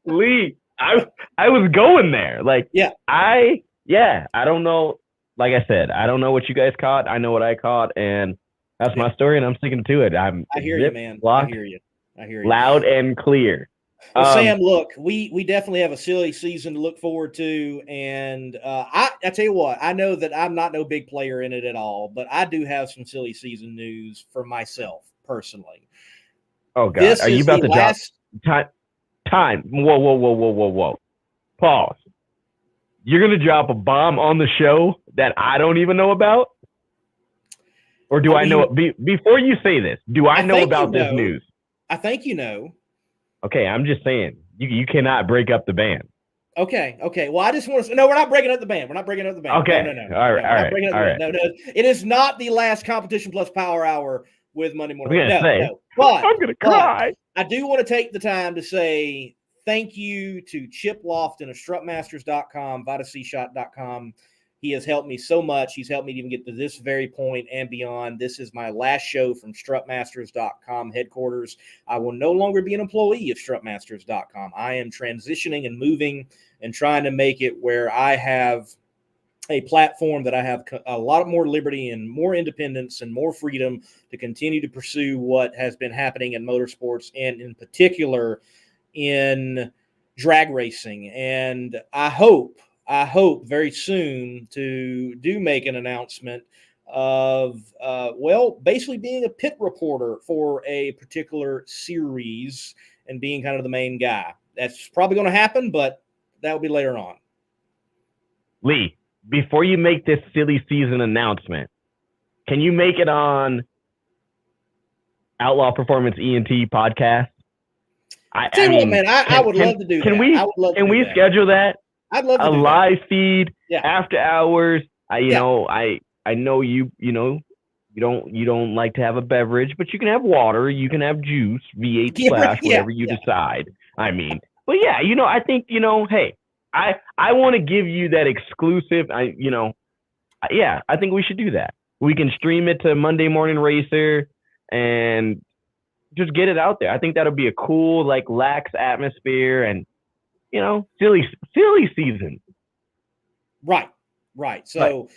Lee, I was going there. Like, I don't know. Like I said, I don't know what you guys caught. I know what I caught, and that's my story, and I'm sticking to it. I hear you, man. I hear you. Loud and clear. Well, Sam, look, we definitely have a silly season to look forward to, and I tell you what, I know that I'm not no big player in it at all, but I do have some silly season news for myself personally. Oh God, are you about to drop time? Whoa! Pause. You're gonna drop a bomb on the show that I don't even know about, or do I know? Before you say this, do I know about this news? I think you know. Okay, I'm just saying you cannot break up the band. Okay. Well, I just want to. No, we're not breaking up the band. Okay. No. All right. No. It is not the last Competition Plus Power Hour with Monday Morning. No. But I'm gonna cry. I do want to take the time to say thank you to Chip Lofton of strutmasters.com, vitacshot.com. He has helped me so much. He's helped me to even get to this very point and beyond. This is my last show from strutmasters.com headquarters. I will no longer be an employee of strutmasters.com. I am transitioning and moving and trying to make it where I have a platform that I have a lot more liberty and more independence and more freedom to continue to pursue what has been happening in motorsports, and in particular in drag racing. And I hope very soon to make an announcement of, basically being a pit reporter for a particular series and being kind of the main guy. That's probably going to happen, but that will be later on. Lee, before you make this silly season announcement, can you make it on Outlaw Performance ENT podcast? I mean, man, I would love to do that. Can we schedule that? I'd love to do live feed after hours. I know you don't like to have a beverage, but you can have water, you can have juice, V8 Splash, whatever you decide. I mean, but I think, hey, I want to give you that exclusive. I think we should do that. We can stream it to Monday Morning Racer and just get it out there. I think that'll be a cool, like, lax atmosphere and, silly season. Right. So,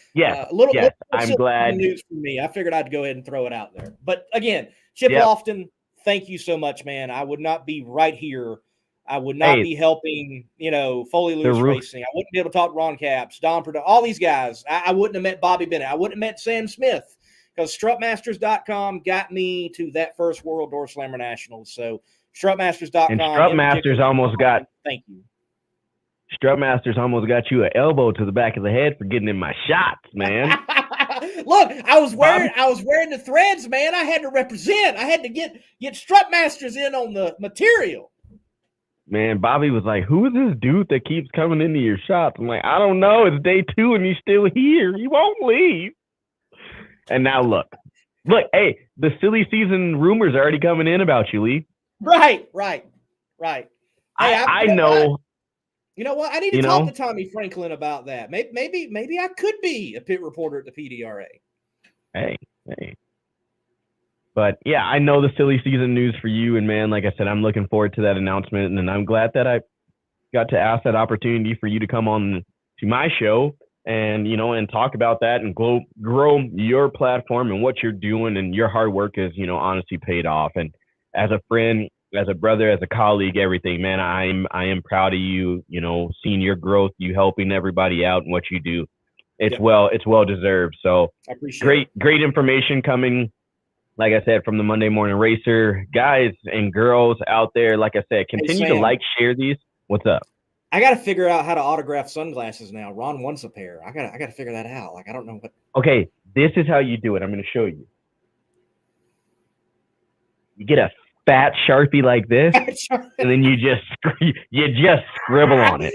I'm glad. News for me. I figured I'd go ahead and throw it out there. But again, Chip Lofton, thank you so much, man. I would not be right here. I would not be helping, Foley Lewis Racing. I wouldn't be able to talk to Ron Capps, Don Perdue, all these guys. I wouldn't have met Bobby Bennett. I wouldn't have met Sam Smith, because strutmasters.com got me to that first World Door Slammer Nationals. So strutmasters.com. And Strutmasters almost got. Thank you. Strutmasters almost got you an elbow to the back of the head for getting in my shots, man. Look, I was wearing the threads, man. I had to represent. I had to get Strutmasters in on the material. Man, Bobby was like, "Who is this dude that keeps coming into your shops?" I'm like, "I don't know. It's day 2 and he's still here. He won't leave." And now look, hey, the silly season rumors are already coming in about you, Lee. Right. Hey, I know. You know what? I need to talk to Tommy Franklin about that. Maybe I could be a pit reporter at the PDRA. Hey. But yeah, I know the silly season news for you, and man, like I said, I'm looking forward to that announcement, and I'm glad that I got to ask that opportunity for you to come on to my show and and talk about that and grow your platform and what you're doing, and your hard work is honestly paid off. And as a friend, as a brother, as a colleague, everything, man, I am proud of you. Seeing your growth, you helping everybody out and what you do. It's well deserved. So I appreciate great information coming. Like I said, from the Monday Morning Racer guys and girls out there. Like I said, continue to share these. What's up? I got to figure out how to autograph sunglasses now. Ron wants a pair. I got to figure that out. Like, I don't know what. Okay, this is how you do it. I'm going to show you. You get a fat Sharpie like this, and then you just scribble on it.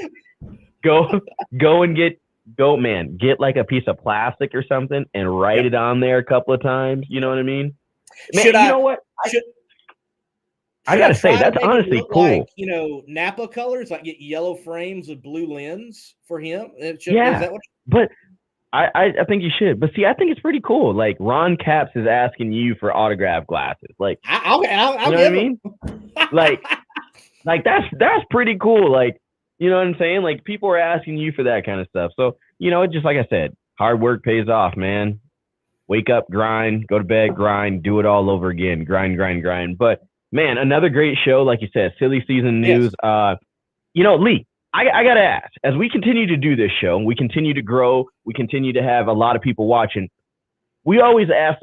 Go and get like a piece of plastic or something and write it on there a couple of times. You know what I mean? Man, you know what? I gotta say that's honestly cool. Like, Napa colors, like get yellow frames with blue lens for him. Is that what? But I think you should. But see, I think it's pretty cool. Like Ron Capps is asking you for autograph glasses. Like I'll you know what I mean? like that's pretty cool. Like, you know what I'm saying? Like people are asking you for that kind of stuff. So, just like I said, hard work pays off, man. Wake up, grind, go to bed, grind, do it all over again. Grind. But man, another great show, like you said, silly season news. Yes. Lee, I got to ask, as we continue to do this show, we continue to grow, we continue to have a lot of people watching, I always ask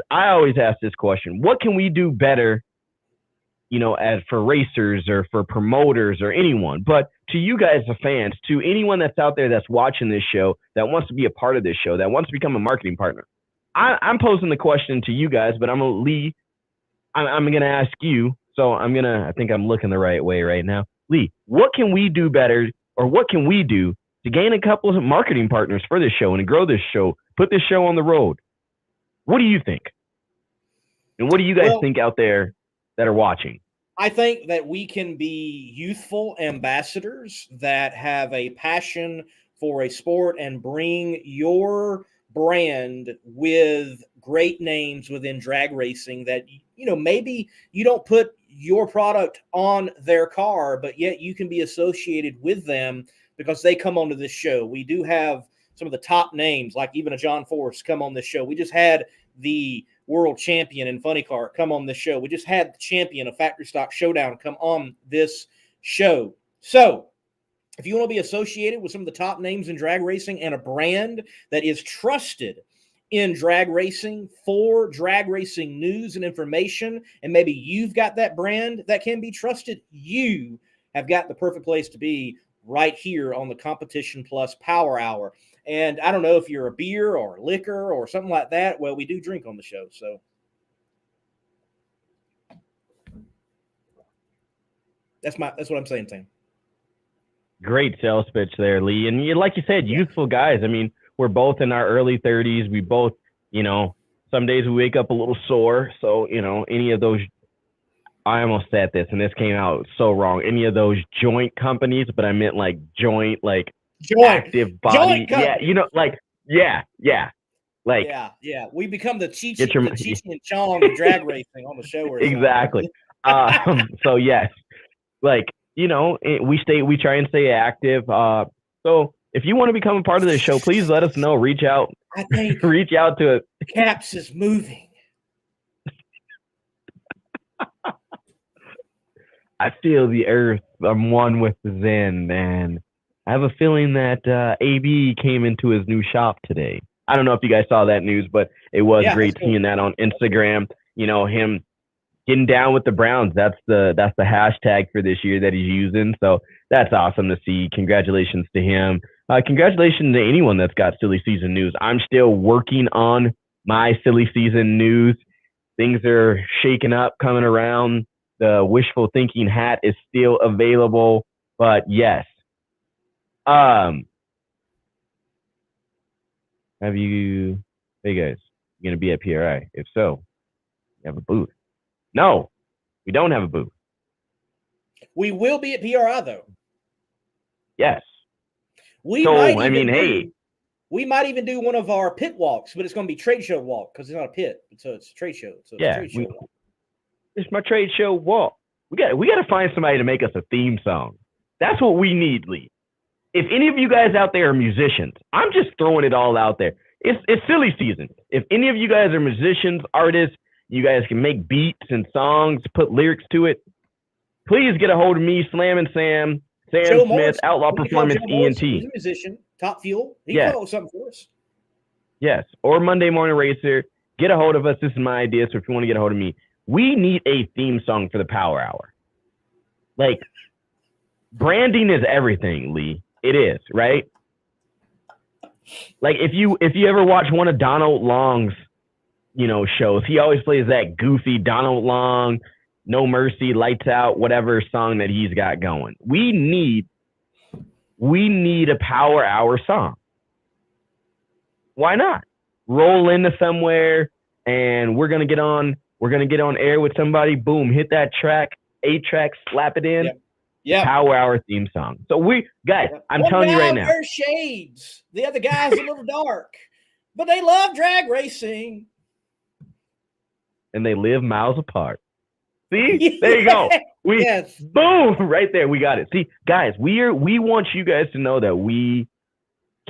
this question: what can we do better, as for racers or for promoters or anyone, but to you guys, the fans, to anyone that's out there that's watching this show, that wants to be a part of this show, that wants to become a marketing partner? I'm posing the question to you guys, but I'm going to ask you. So I think I'm looking the right way right now. Lee, what can we do better, or what can we do to gain a couple of marketing partners for this show and to grow this show, put this show on the road? What do you think? And what do you guys think out there that are watching? I think that we can be youthful ambassadors that have a passion for a sport and bring your brand with great names within drag racing that, maybe you don't put your product on their car, but yet you can be associated with them because they come onto this show. We do have some of the top names, like even a John Force, come on this show. We just had the world champion in Funny Car come on this show. We just had the champion of Factory Stock Showdown come on this show. So if you want to be associated with some of the top names in drag racing and a brand that is trusted in drag racing for drag racing news and information, and maybe you've got that brand that can be trusted, you have got the perfect place to be right here on the Competition Plus Power Hour. And I don't know if you're a beer or liquor or something like that. Well, we do drink on the show, so that's what I'm saying, Tim. Great sales pitch there, Lee. And like you said, youthful guys. I mean, we're both in our early 30s. We both, some days we wake up a little sore. So, any of those, I almost said this and this came out so wrong. Any of those joint companies, but I meant like joint, like active body. Yeah. We become the Cheech and Chong of drag racing on the show. Exactly. So yes, like, we try and stay active. So if you want to become a part of this show, please let us know. Reach out. I think reach out to it. Caps is moving. I feel the earth. I'm one with the Zen, man. I have a feeling that AB came into his new shop today. I don't know if you guys saw that news, but it was great seeing that on Instagram. Him getting down with the Browns. That's the hashtag for this year that he's using. So that's awesome to see. Congratulations to him. Congratulations to anyone that's got silly season news. I'm still working on my silly season news. Things are shaking up, coming around. The wishful thinking hat is still available, but yes. Hey guys, you gonna be at PRI? If so, you have a booth. No, we don't have a booth. We will be at PRI though. Yes. We might even do one of our pit walks, but it's going to be trade show walk because it's not a pit, so it's a trade show. So it's my trade show walk. We got to find somebody to make us a theme song. That's what we need, Lee. If any of you guys out there are musicians, I'm just throwing it all out there. It's silly season. If any of you guys are musicians, artists, you guys can make beats and songs, put lyrics to it, please get a hold of me, Slam and Sam Smith, Morris, Outlaw Performance ENT. He's a musician, Top Fuel. He can come up with something for us. Yes, or Monday Morning Racer. Get a hold of us. This is my idea. So if you want to get a hold of me, we need a theme song for the Power Hour. Like, branding is everything, Lee. It is, right? Like if you ever watch one of Donald Long's, shows, he always plays that goofy Donald Long, No Mercy, Lights Out, whatever song that he's got going. We need a Power Hour song. Why not? Roll into somewhere and we're gonna get on air with somebody, boom, hit that track, 8-track, slap it in. Yeah. Power Hour theme song. So I'm telling you right now. Wear shades. The other guy's a little dark, but they love drag racing. And they live miles apart. See? There you go. Boom, right there. We got it. See, guys, we want you guys to know that we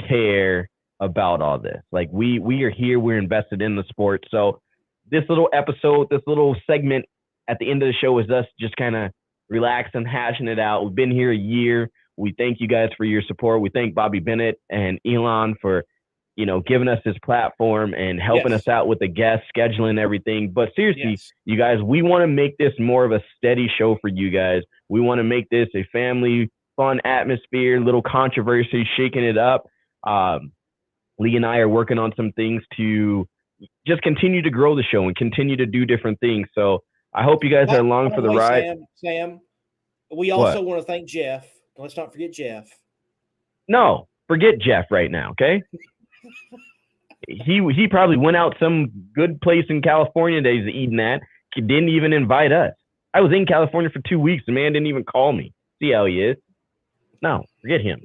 care about all this. Like we are here, we're invested in the sport. So this little episode, this little segment at the end of the show is us just kind of relaxing, hashing it out. We've been here a year. We thank you guys for your support. We thank Bobby Bennett and Elon for, giving us this platform and helping us out with the guests, scheduling everything. But seriously, you guys, we want to make this more of a steady show for you guys. We want to make this a family, fun atmosphere, little controversy, shaking it up. Lee and I are working on some things to just continue to grow the show and continue to do different things. So I hope you guys are along for the ride. Sam, we also want to thank Jeff. Let's not forget Jeff. No, forget Jeff right now, okay? He probably went out some good place in California that he's eating at. He didn't even invite us. I was in California for 2 weeks. The man didn't even call me. See how he is? No, forget him.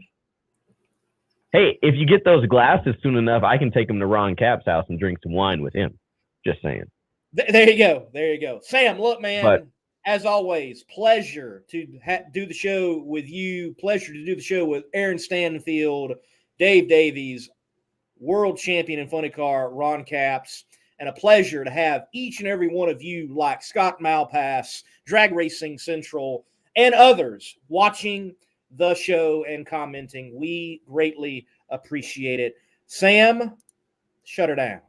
Hey, if you get those glasses soon enough, I can take him to Ron Cap's house and drink some wine with him. Just saying. There you go. There you go. Sam, look, man, as always, pleasure to do the show with you. Pleasure to do the show with Aaron Stanfield, Dave Davies, world champion in funny car, Ron Capps, and a pleasure to have each and every one of you like Scott Malpass, Drag Racing Central, and others watching the show and commenting. We greatly appreciate it. Sam, shut her down.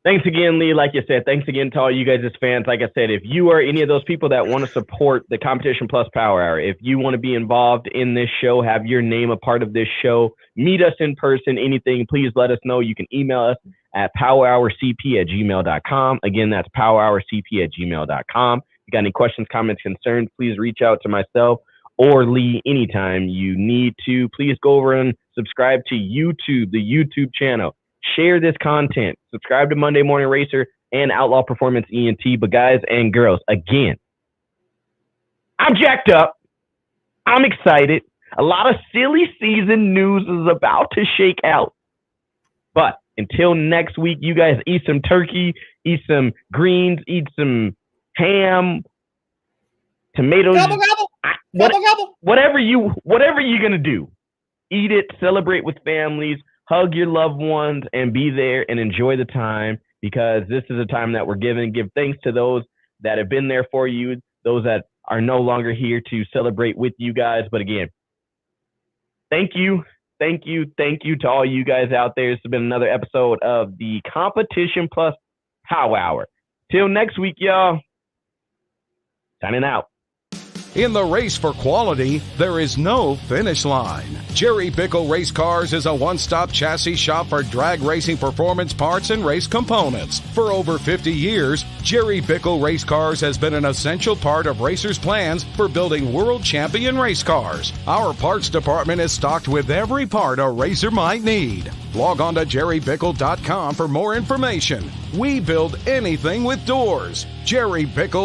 Thanks again, Lee. Like you said, thanks again to all you guys as fans. Like I said, if you are any of those people that want to support the Competition Plus Power Hour, if you want to be involved in this show, have your name a part of this show, meet us in person, anything, please let us know. You can email us at powerhourcp@gmail.com. Again, that's powerhourcp@gmail.com. If you got any questions, comments, concerns, please reach out to myself or Lee anytime you need to. Please go over and subscribe to YouTube, the YouTube channel. Share this content. Subscribe to Monday Morning Racer and Outlaw Performance ENT. But guys and girls, again, I'm jacked up. I'm excited. A lot of silly season news is about to shake out. But until next week, you guys eat some turkey, eat some greens, eat some ham, tomatoes. Gobble, gobble. Gobble, gobble. Whatever you're going to do, eat it, celebrate with families. Hug your loved ones and be there and enjoy the time, because this is a time that we're giving. Give thanks to those that have been there for you, those that are no longer here to celebrate with you guys. But again, thank you to all you guys out there. This has been another episode of the Competition Plus Power Hour. Till next week, y'all. Signing out. In the race for quality, there is no finish line. Jerry Bickle Race Cars is a one-stop chassis shop for drag racing performance parts and race components. For over 50 years, Jerry Bickle Race Cars has been an essential part of racers' plans for building world champion race cars. Our parts department is stocked with every part a racer might need. Log on to jerrybickle.com for more information. We build anything with doors. Jerry Bickle